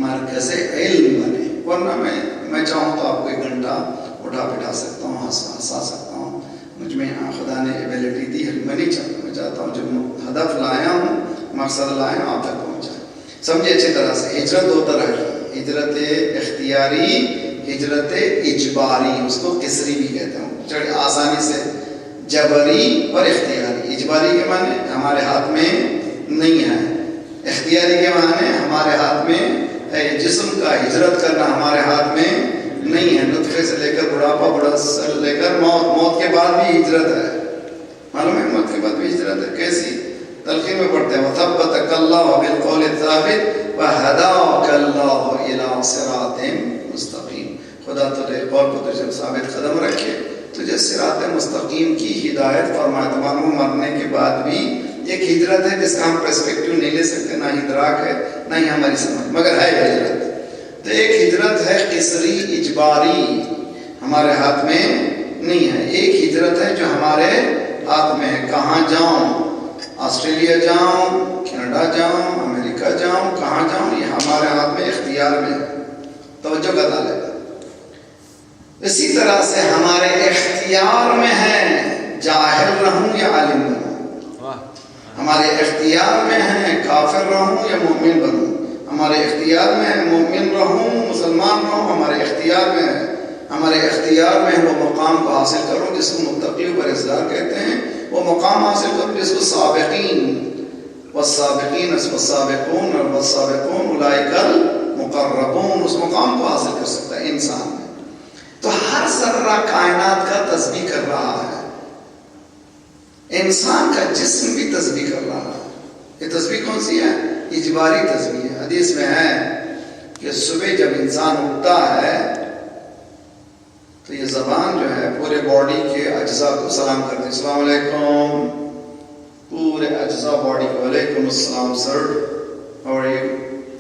مرکز علم بنے. ورنہ میں چاہوں تو آپ کو 1 گھنٹہ اٹھا بٹھا سکتا ہوں، ہنسا سکتا ہوں. مجھ میں خدا نے ایبیلٹی دی ہے. میں نہیں چاہتا، میں چاہتا ہوں جب ہدف لایا ہوں، مقصد لایا ہوں، آپ تک پہنچائیں. سمجھے اچھی طرح سے. ہجرت 2 طرح کی، ہجرت اختیاری، ہجرت اجباری. اس کو کسری بھی کہتے ہیں، چڑھ آسانی سے. جبری اور اختیاری. اجباری کے معنی ہمارے ہاتھ میں نہیں ہے، اختیاری کے معنی ہمارے ہاتھ میں ہے. جسم کا ہجرت کرنا ہمارے ہاتھ میں نہیں ہے. نطفے سے لے کر بڑھاپا، بڑھا سے لے کر موت کے بعد بھی ہجرت ہے. معلوم ہے موت کے بعد بھی ہجرت ہے. کیسی؟ تلقین میں پڑھتے ہیں وَثَبَّتَكَ اللَّهُ بِالْقَوْلِ الثَّابِتِ وَهَدَاكَ اللَّهُ إِلَىٰ صِرَاطٍ مُسْتَقِيمٍ. خدا تجھے قول کو تجھے ثابت قدم رکھے، تجھے صراط مستقیم کی ہدایت فرمائے. تمام مرنے کے بعد بھی ایک ہجرت ہے جس کا ہم پرسپیکٹیو نہیں لے سکتے، نہ ادراک ہے نہ ہی ہماری سمجھ، مگر ہے ہجرت. تو ایک ہجرت ہے قصری اجباری، ہمارے ہاتھ میں نہیں ہے. ایک ہجرت ہے جو ہمارے ہاتھ میں ہے. کہاں جاؤں؟ آسٹریلیا جاؤں، کینیڈا جاؤں، امریکہ جاؤں، کہاں جاؤں؟ یہ ہمارے ہاتھ میں، اختیار میں ہے. توجہ کا تعلق. اسی طرح سے ہمارے اختیار میں ہے جاہل رہوں یا عالم بنوں. ہمارے اختیار میں ہے کافر رہوں یا مومن بنوں. ہمارے اختیار میں ہے مومن رہوں، مسلمان رہوں. ہمارے اختیار میں ہے، ہمارے اختیار میں وہ مقام کو حاصل کروں جس کو متقی و پرہیزگار کہتے ہیں. وہ مقام حاصل کروں جس کو سابقین والسابقین والسابقون والسابقون اولئک المقربون، اس مقام کو حاصل کر سکتا ہے انسان. تو ہر ذرہ کائنات کا تسبیح کر رہا ہے. انسان کا جسم بھی تسبیح کر رہا ہے. یہ تسبیح کون سی ہے؟ اجباری تسبیح ہے. حدیث میں ہے کہ صبح جب انسان اٹھتا ہے تو یہ زبان جو ہے پورے باڈی کے اجزاء کو سلام کرتی ہے. السلام علیکم. پورے اجزاء باڈی کو وعلیکم السلام سر، اور یہ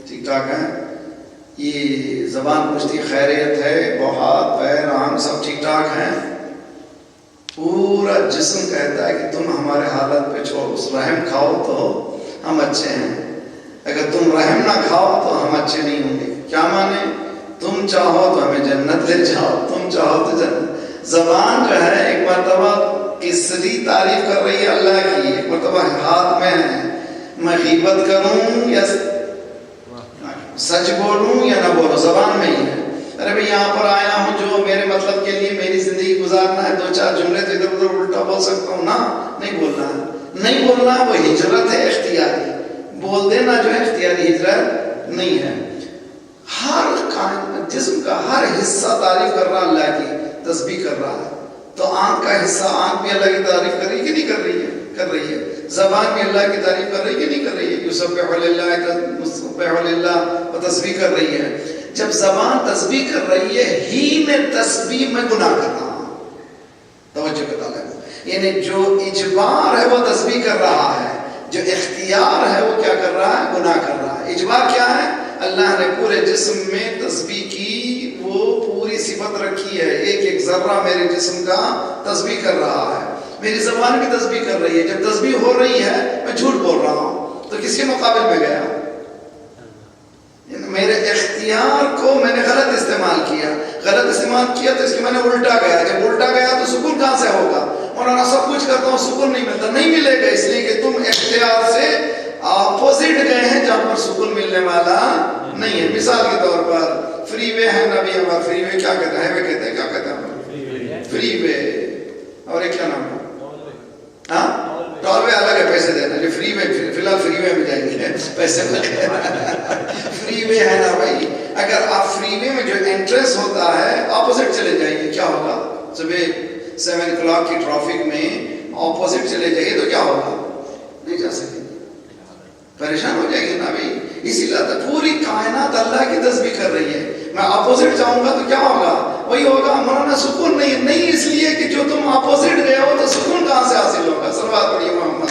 ٹھیک ٹھاک ہے. یہ زبان پوچھتی خیریت ہے، بہت پیر آنکھ سب ٹھیک ٹھاک ہیں. پورا جسم کہتا ہے کہ تم ہمارے حالت پہ چھوڑو، رحم کھاؤ تو ہم اچھے ہیں، اگر تم رحم نہ کھاؤ تو ہم اچھے نہیں ہوں گے. کیا مانے؟ تم چاہو تو ہمیں جنت لے جاؤ، تم چاہو تو جنت. زبان جو ہے ایک مرتبہ کسری تعریف کر رہی ہے اللہ کی، ایک مرتبہ ہاتھ میں ہے میں غیبت کروں یا سچ بولوں یا نہ بولوں، زبان میں ہی ہے. ارے بھئی یہاں پر آیا ہوں جو میرے مطلب کے لیے میری زندگی گزارنا ہے، 2-4 جملے تو ادھر ادھر الٹا بول سکتا ہوں نا، نہیں بولنا ہے. نہیں بولنا وہ ہجرت ہے اختیاری. بول دینا جو ہے اختیاری ہجرت نہیں ہے. ہر جسم کا ہر حصہ تعریف کر رہا اللہ کی، تسبیح کر رہا ہے. تو آنکھ کا حصہ، آنکھ بھی اللہ کی تعریف کر رہی ہے کہ نہیں کر رہی ہے؟ کر رہی ہے. زبان بھی اللہ کی تعریف کر رہی ہے کہ نہیں کر رہی ہے؟ یسبح للہ و تسبیح کر رہی ہے. جب زبان تسبیح کر رہی ہے، ہی میں تسبیح میں گناہ کر رہا ہوں. توجہ کا تعلق. یعنی جو اجبار ہے وہ تسبیح کر رہا ہے، جو اختیار ہے وہ کیا کر رہا ہے؟ گناہ کر رہا ہے۔ اجبار کیا ہے؟ اللہ نے پورے جسم میں تسبیح کی وہ پوری صفت رکھی ہے، ایک ایک ذرہ میرے جسم کا تسبیح کر رہا ہے، میری زبان بھی تسبیح کر رہی ہے۔ جب تسبیح ہو رہی ہے میں جھوٹ بول رہا ہوں تو کس کے مقابل میں گیا؟ میرے اختیار کو میں نے غلط استعمال کیا، غلط استعمال کیا تو اس کے میں نے الٹا گیا، جب الٹا گیا تو سکون کہاں سے ہوگا؟ مولانا سب کچھ کرتا ہوں سکون نہیں ملتا، نہیں ملے گا، اس لیے کہ تم اختیار سے اپوزٹ گئے ہیں جہاں پر سکون ملنے والا نہیں ہے۔ مثال کے طور پر فری وے ہے، نبی ہمارا فری وے کیا کہتا ہے؟ کہتے ہیں کیا کہتے ہیں؟ فری وے، اور ایک کیا نام ہے؟ ہاں ٹول وے الگ ہے، پیسے دینا، جو فری وے فی الحال فری وے میں جائیں گے پیسے لگے فری وے ہے نا بھائی، اگر آپ فری وے میں جو انٹرسٹ ہوتا ہے اپوزٹ چلے جائیے کیا ہوگا؟ صبح 7 o'clock کی ٹریفک میں اپوزٹ چلے جائیے تو کیا ہوگا؟ نہیں جا سکتے، پریشان ہو جائے گی نا بھائی۔ اسی لیے پوری کائنات اللہ کی تسبیح کر رہی ہے، میں اپوزٹ جاؤں گا تو کیا ہوگا؟ وہی ہوگا، مولانا سکون نہیں اس لیے کہ جو تم اپوزٹ گئے ہو تو سکون کہاں سے حاصل ہوگا؟ صلوات پڑھیے محمد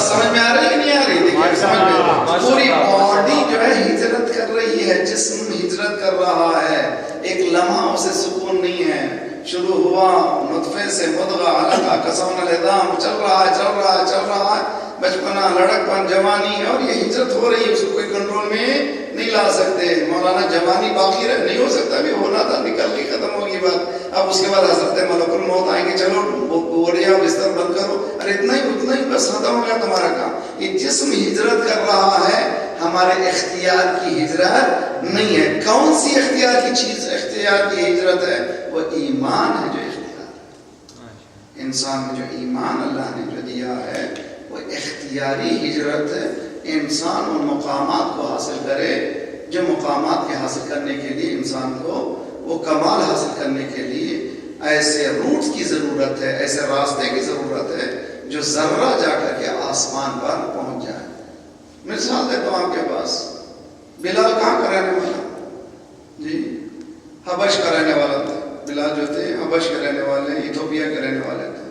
سمجھ میں آ رہی کہ نہیں آ رہی؟ دیکھیے سمجھ میں، پوری باڈی جو ہے ہجرت کر رہی ہے، جسم ہجرت کر رہا ہے، ایک لمحہ اسے سکون نہیں ہے، شروع ہوا نطفے سے مضغہ علقہ کسون العظام، چل رہا ہے بچپنا لڑکپن جوانی، اور یہ ہجرت ہو رہی ہے، اس کو کوئی کنٹرول میں نہیں لا سکتے۔ مولانا جوانی باقی رہ نہیں ہو سکتا، بھی ہونا تھا، نکل گئی، ختم ہوگی بات، اب اس کے بعد حضرت ملک الموت آئیں گے، چلو بوڑھیا بستر بند کرو، ارے اتنا ہی بس ختم ہو گیا تمہارا کام۔ یہ جسم ہجرت کر رہا ہے، ہمارے اختیار کی ہجرت نہیں ہے۔ کون سی اختیار کی چیز اختیار کی ہجرت ہے؟ وہ ایمان ہے جو اختیار، انسان میں جو ایمان اللہ نے جو دیا ہے وہ اختیاری ہجرت ہے۔ انسان ان مقامات کو حاصل کرے جو مقامات کے حاصل کرنے کے لیے انسان کو وہ کمال حاصل کرنے کے لیے ایسے روٹس کی ضرورت ہے، ایسے راستے کی ضرورت ہے جو ذرہ جا کر کے آسمان پر پہنچ جائے۔ مثال دیتا ہوں آپ کے پاس، بلال کہاں کا رہنے والا؟ جی حبش کا رہنے والا تھا۔ بلال جو تھے حبش کے رہنے والے، ایتھوپیا کے رہنے والے تھے،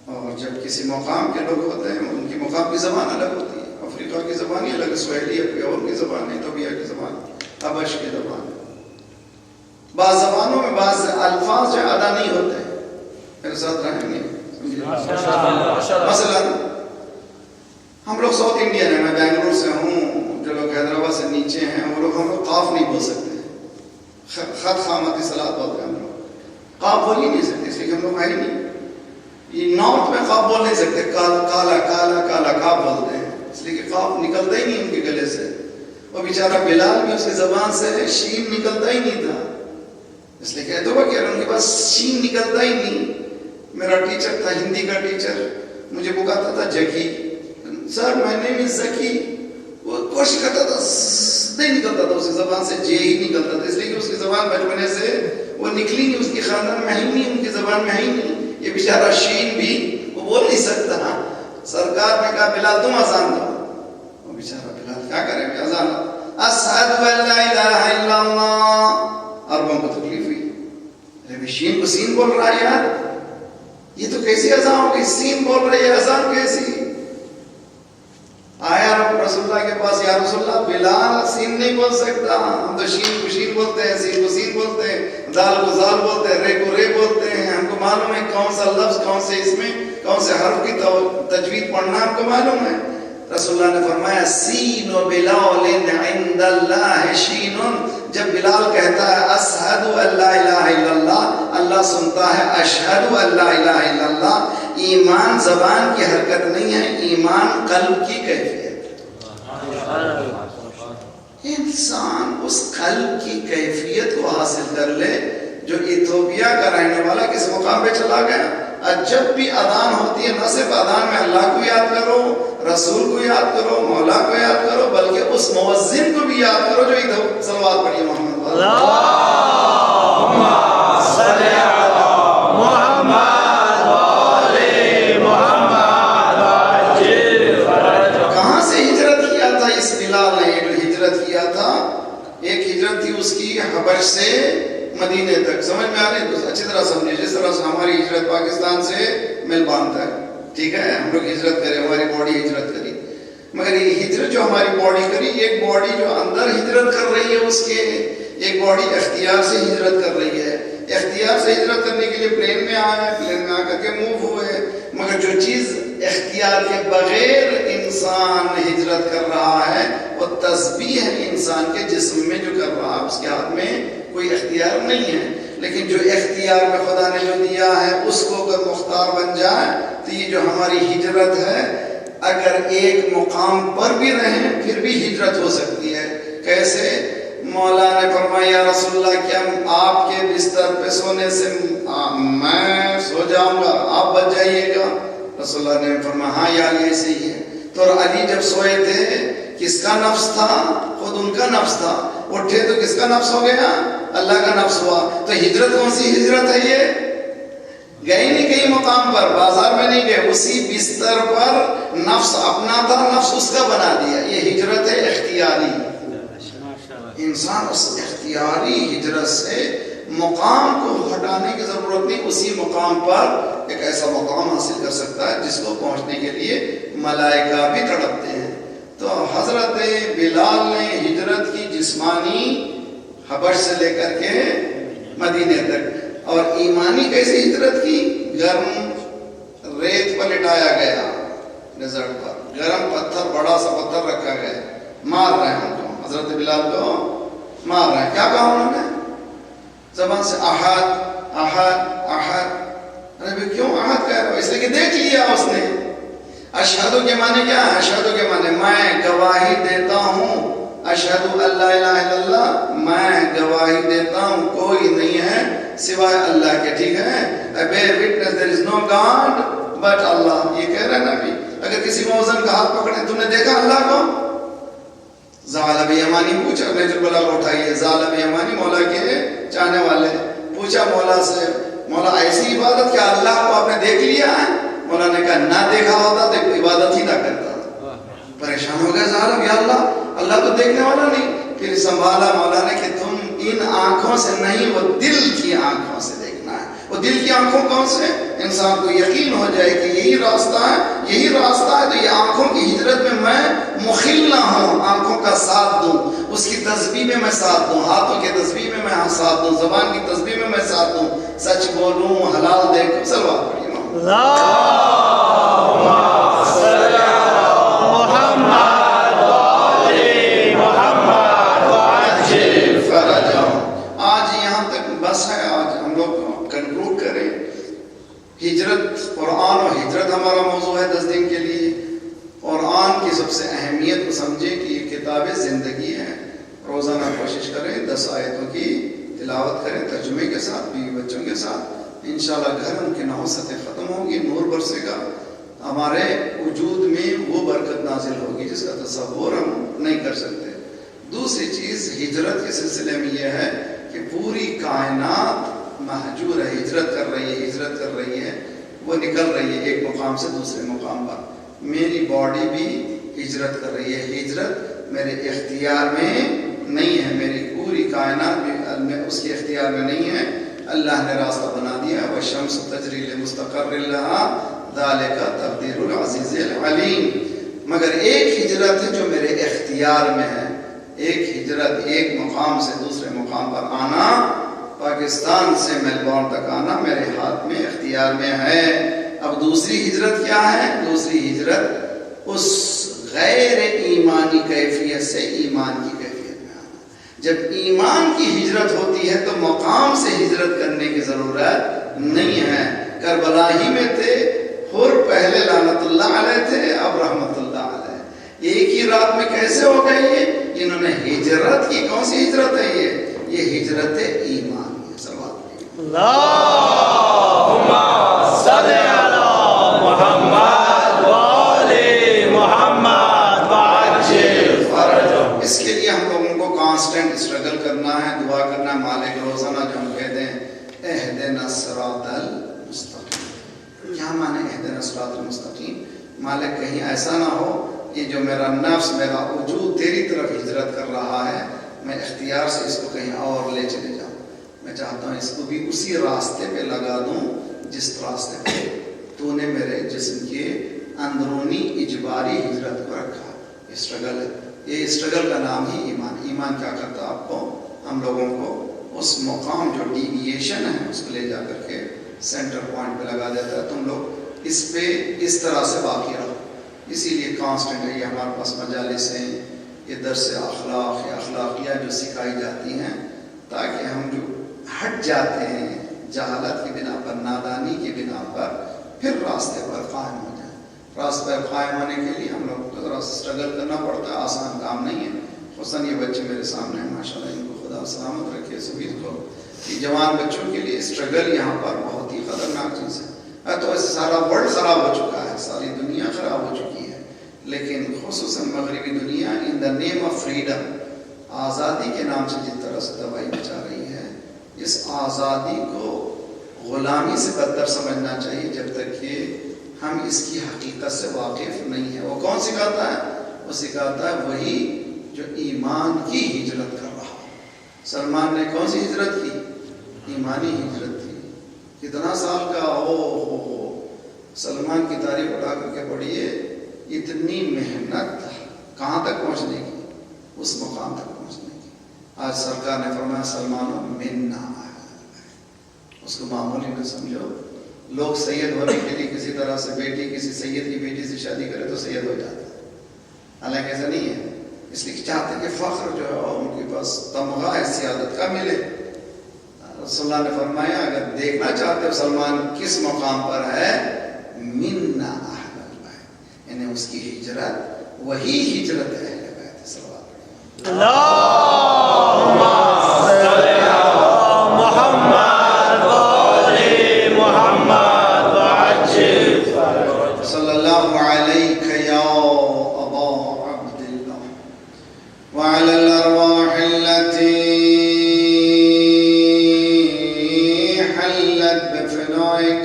اور جب کسی مقام کے لوگ ہوتے ہیں ان کی مقام کی زبان الگ ہوتی ہے، افریقہ کی زبان ہی الگ ہے، سوہیلی ہے، اور کی زبان، ایتھوپیا کی زبان، حبش کی زبان۔ بعض زبانوں میں بعض الفاظ جو ادا نہیں ہوتے، میرے ساتھ رہیں گے، مثلا ہم لوگ ساؤتھ انڈین ہیں، میں بنگلور سے ہوں، جو لوگ حیدرآباد سے نیچے ہیں وہ لوگ، ہم لوگ قاف نہیں بول سکتے، خط خامتی صلاح بولتے ہیں، ہم لوگ قاف بول ہی نہیں سکتے، اس لیے کہ ہم لوگ ہے ہی نہیں۔ یہ نارتھ میں قاف بول نہیں سکتے، کالا کالا کالا قاف بولتے ہیں، اس لیے کہ قاف نکلتا ہی نہیں ان کے گلے سے۔ وہ بیچارہ بلال بھی اس کی زبان سے شین نکلتا ہی نہیں تھا، اس لیے کہتے ہو کہ ان کے پاس شین نکلتا ہی نہیں۔ میرا ٹیچر تھا، ہندی کا ٹیچر، مجھے بکاتا تھا جکی، سر میں نیم از زکی، وہ کوشش کرتا تھا نہیں نکلتا تھا اس کی زبان سے، جے ہی نکلتا تھا، اس لیے کہ اس کی زبان بچپنے سے وہ نکلی نہیں، اس کی خاندان میں ہی نہیں، ان کی زبان میں ہی نہیں۔ یہ بیچارہ شین بھی وہ بول نہیں سکتا۔ سرکار نے کہا بلال تم اذان دو، وہ بیچارہ بلال کیا کرے گا، اذان اشہد ان لا الہ الا اللہ۔ عربوں کو تکلیف ہوئی، ارے شین کو سین بول رہا ہے یار، یہ تو کیسی اذان ہوگی، سین بول رہی ہے، اذان کیسی؟ آیا رسول اللہ کے پاس، یا رسول اللہ بلال سین نہیں بول سکتا، ہم تو شین کو شین بولتے ہیں، سین کو سین بولتے ہیں، دال کو زال بولتے ہیں، رے کو رے بولتے ہیں، ہم کو معلوم ہے کون سا لفظ کون سے اس میں کون سے حرف کی تجوید پڑھنا ہم کو معلوم ہے۔ رسول اللہ نے فرمایا سین و بلال عند اللہ شین، جب بلال کہتا ہے اشہد ان لا الہ الا اللہ، اللہ سنتا ہے اشہد ان لا الہ الا اللہ۔ ایمان زبان کی حرکت نہیں ہے، ایمان قلب کی کیفیت۔ انسان اس قلب کی کیفیت کو حاصل کر لے جو ایتھوپیا کا رہنے والا کس مقام پہ چلا گیا۔ جب بھی اذان ہوتی ہے نہ صرف اذان میں اللہ کو یاد کرو، رسول کو یاد کرو، مولا کو یاد کرو، بلکہ اس مؤذن کو بھی یاد کرو جو ادھر صلوات پڑھیے محمد اللہم صلی علی محمد وآل محمد وعجل فرجہ۔ کہاں سے ہجرت کیا تھا اس بلال پاکستان سے میلبورن تک، ٹھیک ہے، ہم لوگ ہجرت کرے، ہماری باڈی ہجرت کری، مگر یہ ہجرت جو ہماری باڈی کری، ایک باڈی جو اندر ہجرت کر رہی ہے، اس کے ایک باڈی اختیار سے ہجرت کر رہی ہے. اختیار سے ہجرت کرنے کے لیے پلین میں آئے، پلین میں آ کر کے موو ہوئے، مگر جو چیز اختیار کے بغیر انسان ہجرت کر رہا ہے وہ تسبیح ہے انسان کے جسم میں جو کر رہا ہے، اس کے ہاتھ میں کوئی اختیار نہیں ہے. لیکن جو اختیار میں خدا نے جو دیا ہے اس کو اگر مختار بن جائے تو یہ جو ہماری ہجرت ہے، اگر ایک مقام پر بھی رہیں پھر بھی ہجرت ہو سکتی ہے. کیسے؟ مولا نے فرمایا یا رسول اللہ کیا آپ کے بستر پہ سونے سے میں سو جاؤں گا، آپ بچ جائیے گا؟ رسول اللہ نے فرمایا ہاں یا علی ایسے ہی ہے. تو علی جب سوئے تھے کس کا نفس تھا؟ خود ان کا نفس تھا. اٹھے تو کس کا نفس ہو گیا؟ اللہ کا نفس ہوا. تو ہجرت کون سی ہجرت ہے؟ یہ گئے نہیں کہیں مقام پر، بازار میں نہیں گئے، اسی بستر پر نفس اپنا تھا، نفس اس کا بنا دیا. یہ ہجرت ہے اختیاری. انسان اس اختیاری ہجرت سے مقام کو ہٹانے کی ضرورت نہیں، اسی مقام پر ایک ایسا مقام حاصل کر سکتا ہے جس کو پہنچنے کے لیے ملائکہ بھی تڑپتے ہیں. تو حضرت بلال نے ہجرت کی جسمانی حبش سے لے کر کے مدینے تک، اور ایمانی کیسی ہجرت کی؟ گرم ریت پر لٹایا گیا، ڈیزرٹ پر گرم پتھر، بڑا سا پتھر رکھا گیا، مار رہے ہیں ان کو، حضرت بلال کو مار رہے ہیں. کیا کہا انہوں نے؟ زبان سے احد احد احد. ارے بھائی کیوں احد کہہ رہے ہو؟ اس لیے کہ دیکھ لیا اس نے. اشہدو کے معنی کیا ہے؟ اشہدو کے معنی میں گواہی دیتا ہوں، اشہدو اللہ الہ الا اللہ، میں گواہی دیتا ہوں کوئی نہیں ہے سوائے اللہ کے. ٹھیک ہے، I bear witness there is no God but Allah. یہ کہہ رہے ہیں نبی. اگر کسی موزن کا ہاتھ پکڑے، تم نے دیکھا اللہ کو؟ ظالب یمانی پوچھا، نیچر بلا کو اٹھائیے، ظالب یمانی مولا کے چاہنے والے، پوچھا مولا سے، مولا ایسی عبادت کیا اللہ کو آپ نے دیکھ لیا ہے؟ مولا نے کہا نہ دیکھا ہوتا تو عبادت ہی نہ کرتا. پریشان ہو گئے ظالم، یا اللہ، اللہ تو دیکھنے والا نہیں. پھر سنبھالا مولا نے کہ تم ان آنکھوں سے نہیں، وہ دل کی آنکھوں سے دیکھنا ہے. وہ دل کی آنکھوں کون سے؟ انسان کو یقین ہو جائے کہ یہی راستہ ہے، یہی راستہ ہے، تو یہ آنکھوں کی ہجرت میں مخل نہ ہوں، آنکھوں کا ساتھ دوں، اس کی تسبیح میں ساتھ دوں، ہاتھوں کی تسبیح میں ساتھ دوں، زبان کی تسبیح میں ساتھ دوں، سچ بولوں، حلال دیکھوں. صلوات پڑھیے. اللہم صلی علی محمد وآل محمد وعجل فرجهم. آج یہاں تک بس ہے، آج ہم لوگ کنکلوڈ کریں. ہجرت، قرآن و ہجرت ہمارا موضوع ہے 10 دن کے لیے. قرآن کی سب سے اہمیت کو سمجھیں کہ یہ کتاب زندگی ہے. روزانہ کوشش کریں 10 آیتوں کی تلاوت کریں، ترجمے کے ساتھ، بیوی بچوں کے ساتھ. انشاءاللہ گھر ان کی نحوستیں ختم ہوگی، نور برسے گا، ہمارے وجود میں وہ برکت نازل ہوگی جس کا تصور ہم نہیں کر سکتے. دوسری چیز ہجرت کے سلسلے میں یہ ہے کہ پوری کائنات مہجور ہے، ہجرت کر رہی ہے، ہجرت کر رہی ہے، وہ نکل رہی ہے ایک مقام سے دوسرے مقام پر. میری باڈی بھی ہجرت کر رہی ہے. ہجرت میرے اختیار میں نہیں ہے، میری پوری کائنات بھی اس کے اختیار میں نہیں ہے. اللہ نے راستہ بنا دیا. والشمس تجری لمستقر لها ذلك تقدیر العزیز العلیم. مگر ایک ہجرت ہے جو میرے اختیار میں ہے. ایک ہجرت، ایک مقام سے دوسرے مقام پر آنا، پاکستان سے میلبورن تک آنا میرے ہاتھ میں، اختیار میں ہے. اب دوسری ہجرت کیا ہے؟ دوسری ہجرت اس غیر ایمانی کیفیت سے ایمان کی کیفیت میں آنا. جب ایمان کی ہجرت ہوتی ہے تو مقام سے ہجرت کرنے کی ضرورت نہیں ہے. کربلا ہی میں تھے، حر پہلے لعنت اللہ علیہ تھے، اب رحمت اللہ علیہ. ایک ہی رات میں کیسے ہو گئے یہ؟ انہوں نے ہجرت کی. کون سی ہجرت ہے یہ ہجرت ایمان ہے. صلوات اللہم صلی علی محمد وآل محمد وعجل فرجهم. اس کے لیے ہم لوگوں کو کانسٹنٹ اسٹرگل کرنا ہے، دعا کرنا ہے. مالک روزانہ جو ہم کہتے ہیں اہدنا الصراط المستقیم، کیا معنی اہدنا الصراط المستقیم؟ مالک کہیں ایسا نہ ہو کہ جو میرا نفس، میرا وجود تیری طرف ہجرت کر رہا ہے، میں اختیار سے اس کو کہیں اور لے چلے جاؤں. میں چاہتا ہوں اس کو بھی اسی راستے پہ لگا دوں جس راستے پہ تو نے میرے جسم کے اندرونی اجباری ہجرت کو رکھا. یہ اسٹرگل ہے. یہ اسٹرگل کا نام ہی ایمان. ایمان کیا کرتا ہے آپ کو, ہم لوگوں کو اس مقام جو ڈیویشن ہے اس کو لے جا کر کے سینٹر پوائنٹ پہ لگا دیتا ہے. تم لوگ اس پہ اس طرح سے باقی رہو. اسی لیے کانسٹنٹ ہے یہ ہمارے پاس مجالس ہیں, یہ درس اخلاق یا اخلاقیات جو سکھائی جاتی ہیں, تاکہ ہم جو ہٹ جاتے ہیں جہالت کی بنا پر, نادانی کی بنا پر, پھر راستے پر قائم ہو جائیں. راستے پر قائم ہونے کے لیے ہم لوگ کو ذرا اسٹرگل کرنا پڑتا ہے, آسان کام نہیں ہے. خصوصاً یہ بچے میرے سامنے ہیں ماشاءاللہ, ان کو خدا سلامت رکھے. سبھی کو یہ جوان بچوں کے لیے اسٹرگل یہاں پر بہت ہی خطرناک چیز ہے. تو ایسے سارا ورلڈ خراب ہو چکا ہے, ساری دنیا خراب ہو چکی ہے, لیکن خصوصاً مغربی دنیا ان دا نیم آف فریڈم, آزادی کے نام سے جس طرح سے تباہی مچا رہی ہے, اس آزادی کو غلامی سے بدتر سمجھنا چاہیے جب تک کہ ہم اس کی حقیقت سے واقف نہیں ہیں. وہ کون سکھاتا ہے؟ وہ سکھاتا ہے وہی جو ایمان کی ہجرت کر رہا. سلمان نے کون سی ہجرت کی؟ ایمانی ہجرت کی. کتنا سال کا ہو سلمان کی تاریخ اٹھا کر کے پڑھیے, اتنی محنت کہاں تک پہنچنے کی, اس مقام تک پہنچنے کی. آج سرکار نے فرمایا سلمان منا, اس کو معمولی نہ سمجھو. لوگ سید ہونے کے لیے کسی طرح سے بیٹی کسی سید کی بیٹی سے شادی کرے تو سید ہو جاتا ہے, حالانکہ ایسا نہیں ہے. اس لیے چاہتے کہ فخر جو ہے ان کے پاس تمغہ ہے سیادت کا ملے. رسول اللہ نے فرمایا اگر دیکھنا چاہتے ہو سلمان کس مقام پر ہے, منا اہل البیت, یعنی اس کی ہجرت وہی ہجرت ہے اہل بیت. صلوات اللہم صلی علی محمد وآل محمد وعجل صلی اللہ علیہ یا ابا عبد اللہ وعلی الارواح التي حلت بفنائك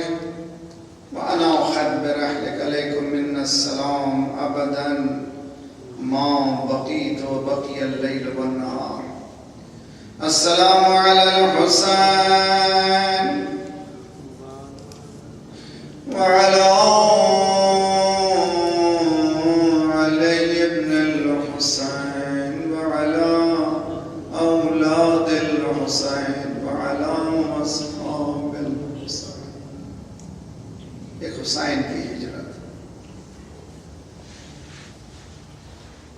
وانا اخبر اهلك عليكم من السلام ابدا ما بقيت وبقي الليل والنهار. السلام على الحسين وعلى علي بن الحسين وعلى أولاد الحسين وعلى أصحاب الحسين. ایک حسین کی ہجرت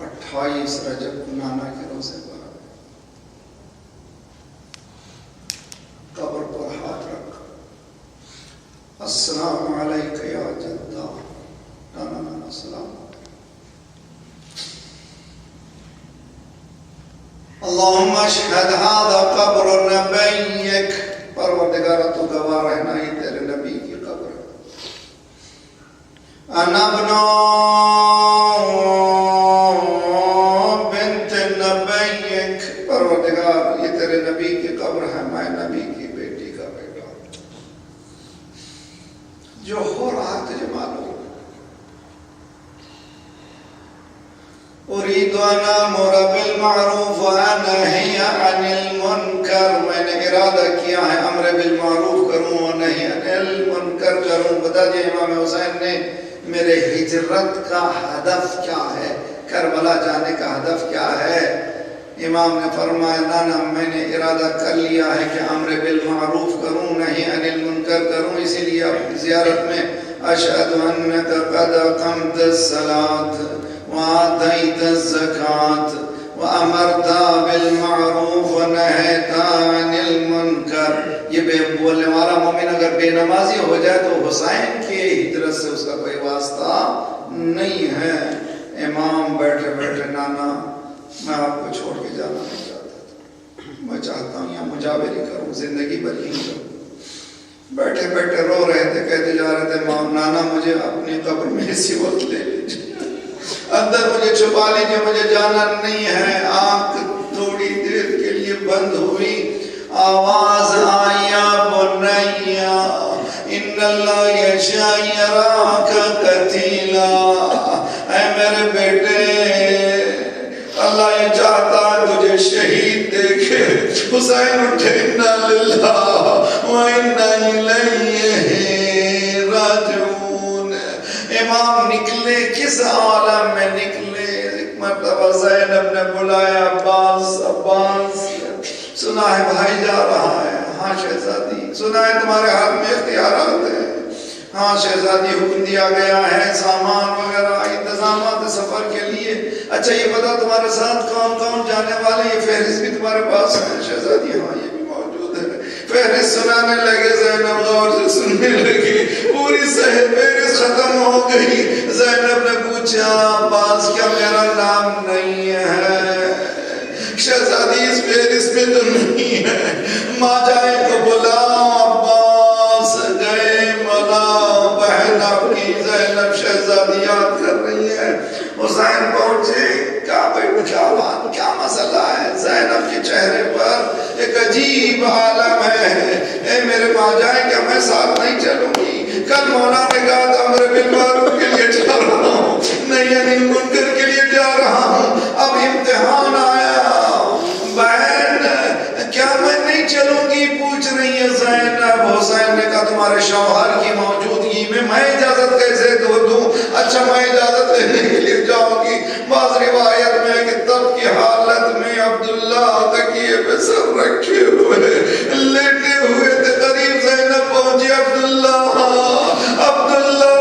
28 رجب نانا کے روزے پر قبر پر ہاتھ رکھ, السلام علیکہ یا جدہ, نانا نانا سلام. اللہم اشہد هذا قبر نبیک, پروردگارہ تو گواہ رہنا یہ تیرے نبی کی قبر ہے. انا ابن بنت نبیک, پروردگار یہ تیرے نبی کی قبر ہے, میں نبی کی بیٹی کا بیٹا. جو ہو رہا تجھے معلوم. اريد ان امر بالمعروف وانهي عن المنکر, میں نے ارادہ کیا ہے امر بالمعروف کروں اور نہی عن المنکر کروں. بتا دیا امام حسین نے میرے ہجرت کا ہدف کیا ہے, کربلا جانے کا ہدف کیا ہے. امام نے فرمایا نانا میں نے ارادہ کر لیا ہے کہ امر بالمعروف کروں نہی عن المنکر کروں. اسی لیے اپنی زیارت میں اشہد انک قد اقمت الصلاۃ وآتیت الزکاۃ وامرت بالمعروف ونہیت عن المنکر. یہ بے بولنے والا مومن اگر بے نمازی ہو جائے تو حسین کی ہجرت سے اس کا کوئی واسطہ نہیں ہے. امام بیٹھے بیٹھے نانا میں آپ کو چھوڑ کے جانا نہیں چاہتا تھا, میں چاہتا ہوں یا مجاوری کروں, زندگی بھر ہی کروں. بیٹھے بیٹھے رو رہے تھے, کہتے جا رہے تھے نانا مجھے اپنی قبر میں اسی وقت لے لیجیے, اندر مجھے چھپا لیجیے, مجھے جانا نہیں ہے. آنکھ تھوڑی دیر کے لیے بند ہوئی, آواز آیا بنیا ان اللہ یشاء یراک قتیلا, اے میرے بیٹے اللہ یہ چاہتا ہے تجھے شہید دیکھے. حسین اٹھے انا للہ و انا الیہ امام نکلے کس عالم میں نکلے. ایک مرتبہ زینب نے بلایا عباس. عباس سنا ہے بھائی جا رہا ہے. ہاں شہزادی. سنا ہے تمہارے ہاتھ میں اختیارات ہیں. ہاں شہزادی حکم دیا گیا ہے سامان وغیرہ انتظامات سفر کے لیے. اچھا یہ بتا تمہارے ساتھ کون کون جانے والے. یہ فہرست بھی تمہارے پاس ہے شہزادی. ہاں یہ بھی موجود ہے. فہرست سنانے لگے. زینب غور سے سننے لگی. پوری فہرست ختم ہو گئی. زینب نے پوچھا عباس کیا میرا نام نہیں ہے؟ شہزادی اس فہرست میں تو نہیں ہے. ماں جائے تو بلاؤ. عباس گئے. ملا بہن آپ کی زینب شہزادی یاد کر رہی ہے. حسین پہنچے. کیا بات کیا مسئلہ ہے؟ زینب کے چہرے پر ایک عجیب عالم ہے. اے میرے ماں جائیں کیا میں ساتھ نہیں چلوں گی؟ کل مولا نے کہا تھا امر بالمعروف کے لیے جا رہا ہوں, نہی عن المنکر کے لیے جا رہا ہوں. اب امتحان آیا. بہن کیا میں نہیں چلوں گی پوچھ رہی ہے زینب. حسین نے کہا تمہارے شوہر کی موجودگی میں اجازت کیسے دوں؟ اچھا میں اجازت لینے کے لیے جاؤں گی. بعض روایت میں کہ تب کی حالت میں عبداللہ تکیے پہ سر رکھے ہوئے لیٹے ہوئے تھے. قریب زینب پہنچی. عبداللہ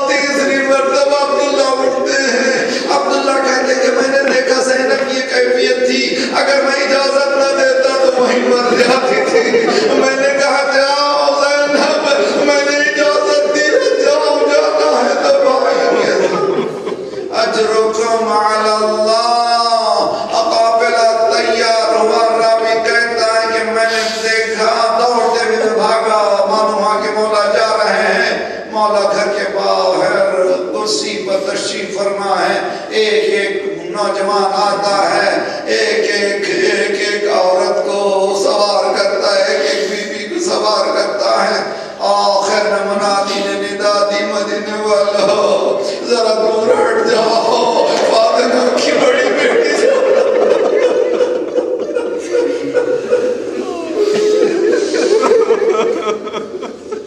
تیسری مرتبہ عبداللہ اٹھتے ہیں. عبداللہ کہتے کہ میں نے دیکھا زینب کی یہ کیفیت تھی, اگر میں اجازت نہ دیتا تو وہیں مر جاتی تھی. میں نے کہا جاؤ زینب, میں نے اجازت دی, جاؤ جانا ہے تو بھائی. اجرکم علی اللہ. قافلہ تیار ہوا. راوی کہتا ہے کہ میں نے دیکھا دوڑتے ہوئے بھاگا. معلوم ہوا کہ مولا جا رہے ہیں. مولا گھر کے باہر کرسی پر تشریف فرما ہے. ایک ایک نوجوان آتا ہے, ایک عورت کو سوار کرتا ہے, ایک بیوی کو سوار کرتا ہے. آخر میں منادی نے ندا دی مدینے والو ذرا دور ہٹ جاؤ, فاطمہ کی بڑی بیٹی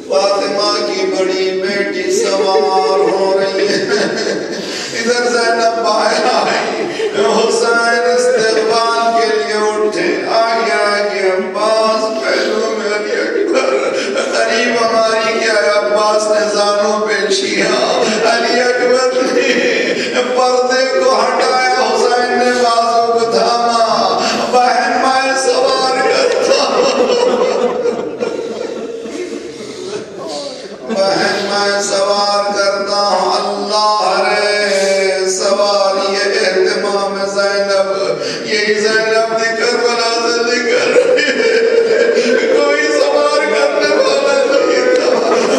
فاطمہ کی بڑی بیٹی سوار ہو رہی ہے. ادھر زینب باہر آئی. حسین استقبال کے لیے اٹھے. آگے آگے عباس پہلو میں علی اکبر. قریب ہماری کیا عباس نے زانوں پیشی. علی اکبر نے پردے کو ہٹایا. حسین نے بازو کو تھاما. بہن میں سوار کرتا ہوں, بہن میں سوار کرتا ہوں. اللہ رے سوار. یہ اہتمام زینب, یہی زینب دی کربلا سے نکل رہی ہے. کوئی سوار کرنے والا نہیں تھا.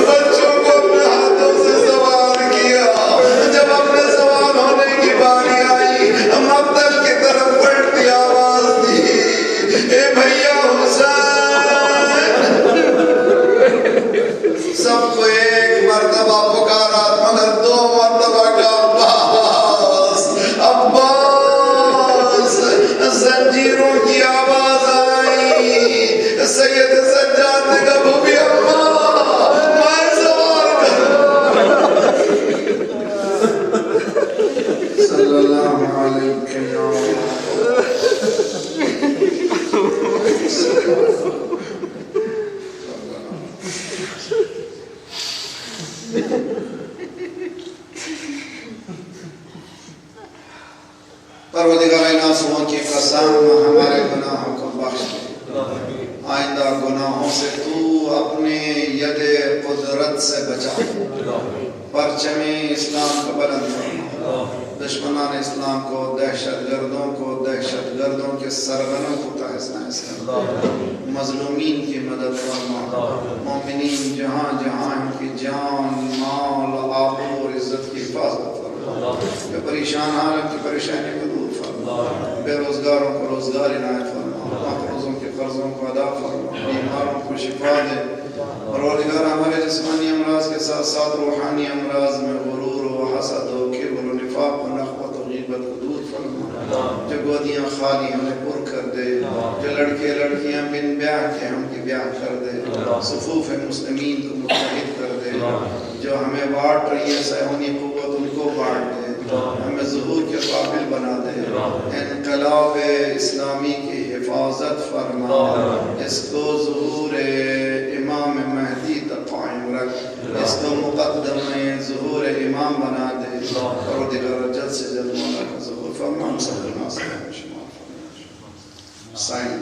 بچوں کو اپنے ہاتھوں سے سوار کیا. جب اپنے سوار ہونے کی باری آئی, مقتل کی طرف پلٹی آواز دی, اے بھیا حسین. سب کو ایک مرتبہ پکارا مگر دو مرتبہ کا عباس عباس. زنجیروں کی آواز آئی. سید سجاد نے کہا بھوبی اماں میں سوار کر. صلی اللہ علیہ وسلم. پروردگار ناسوں کی قسم ہمارے گناہوں کو بخش دے. آئندہ گناہوں سے تو اپنے ید قدرت سے بچا. پرچم اسلام کو بلند فرما. دشمنان اسلام کو, دہشت گردوں کے سرغنوں کو تحس نحس کر. مظلومین کی مدد فرما. مومنین جہاں جہاں ان کی جان مال آبرو اور عزت کی حفاظت فرما. بے پریشان عالم کی پریشانی کو دور فرما. بے روزگاروں کو روزگار عنایت فرما. مقروضوں کے قرضوں کو ادا فرما. بیماروں کو شفا دے. پروردگار ہمارے جسمانی امراض کے ساتھ ساتھ روحانی امراض میں غرور و حسد و کبر و نفاق و نخوت و غیبت کو دور فرما. جو گودیاں خالی ہمیں پر کر دے. جو لڑکے لڑکیاں بن بیاہ کے ہم کی بیاہ کر دے. صفوف مسلمین کو متحد کر دے. جو ہمیں بانٹ رہی ہے صہیونی قوت ان کو بانٹ دے، ہمیں ظہور کے قابل بنا دے، انقلاب اسلامی کی حفاظت فرما، اس کو ظہور امام مہدی تک قائم رکھ، اس کو مقدم ظہور امام بنا دے، پروردگار جلد سے جلد مولا کا ظہور فرما، صلی اللہ علیہ وسلم سائن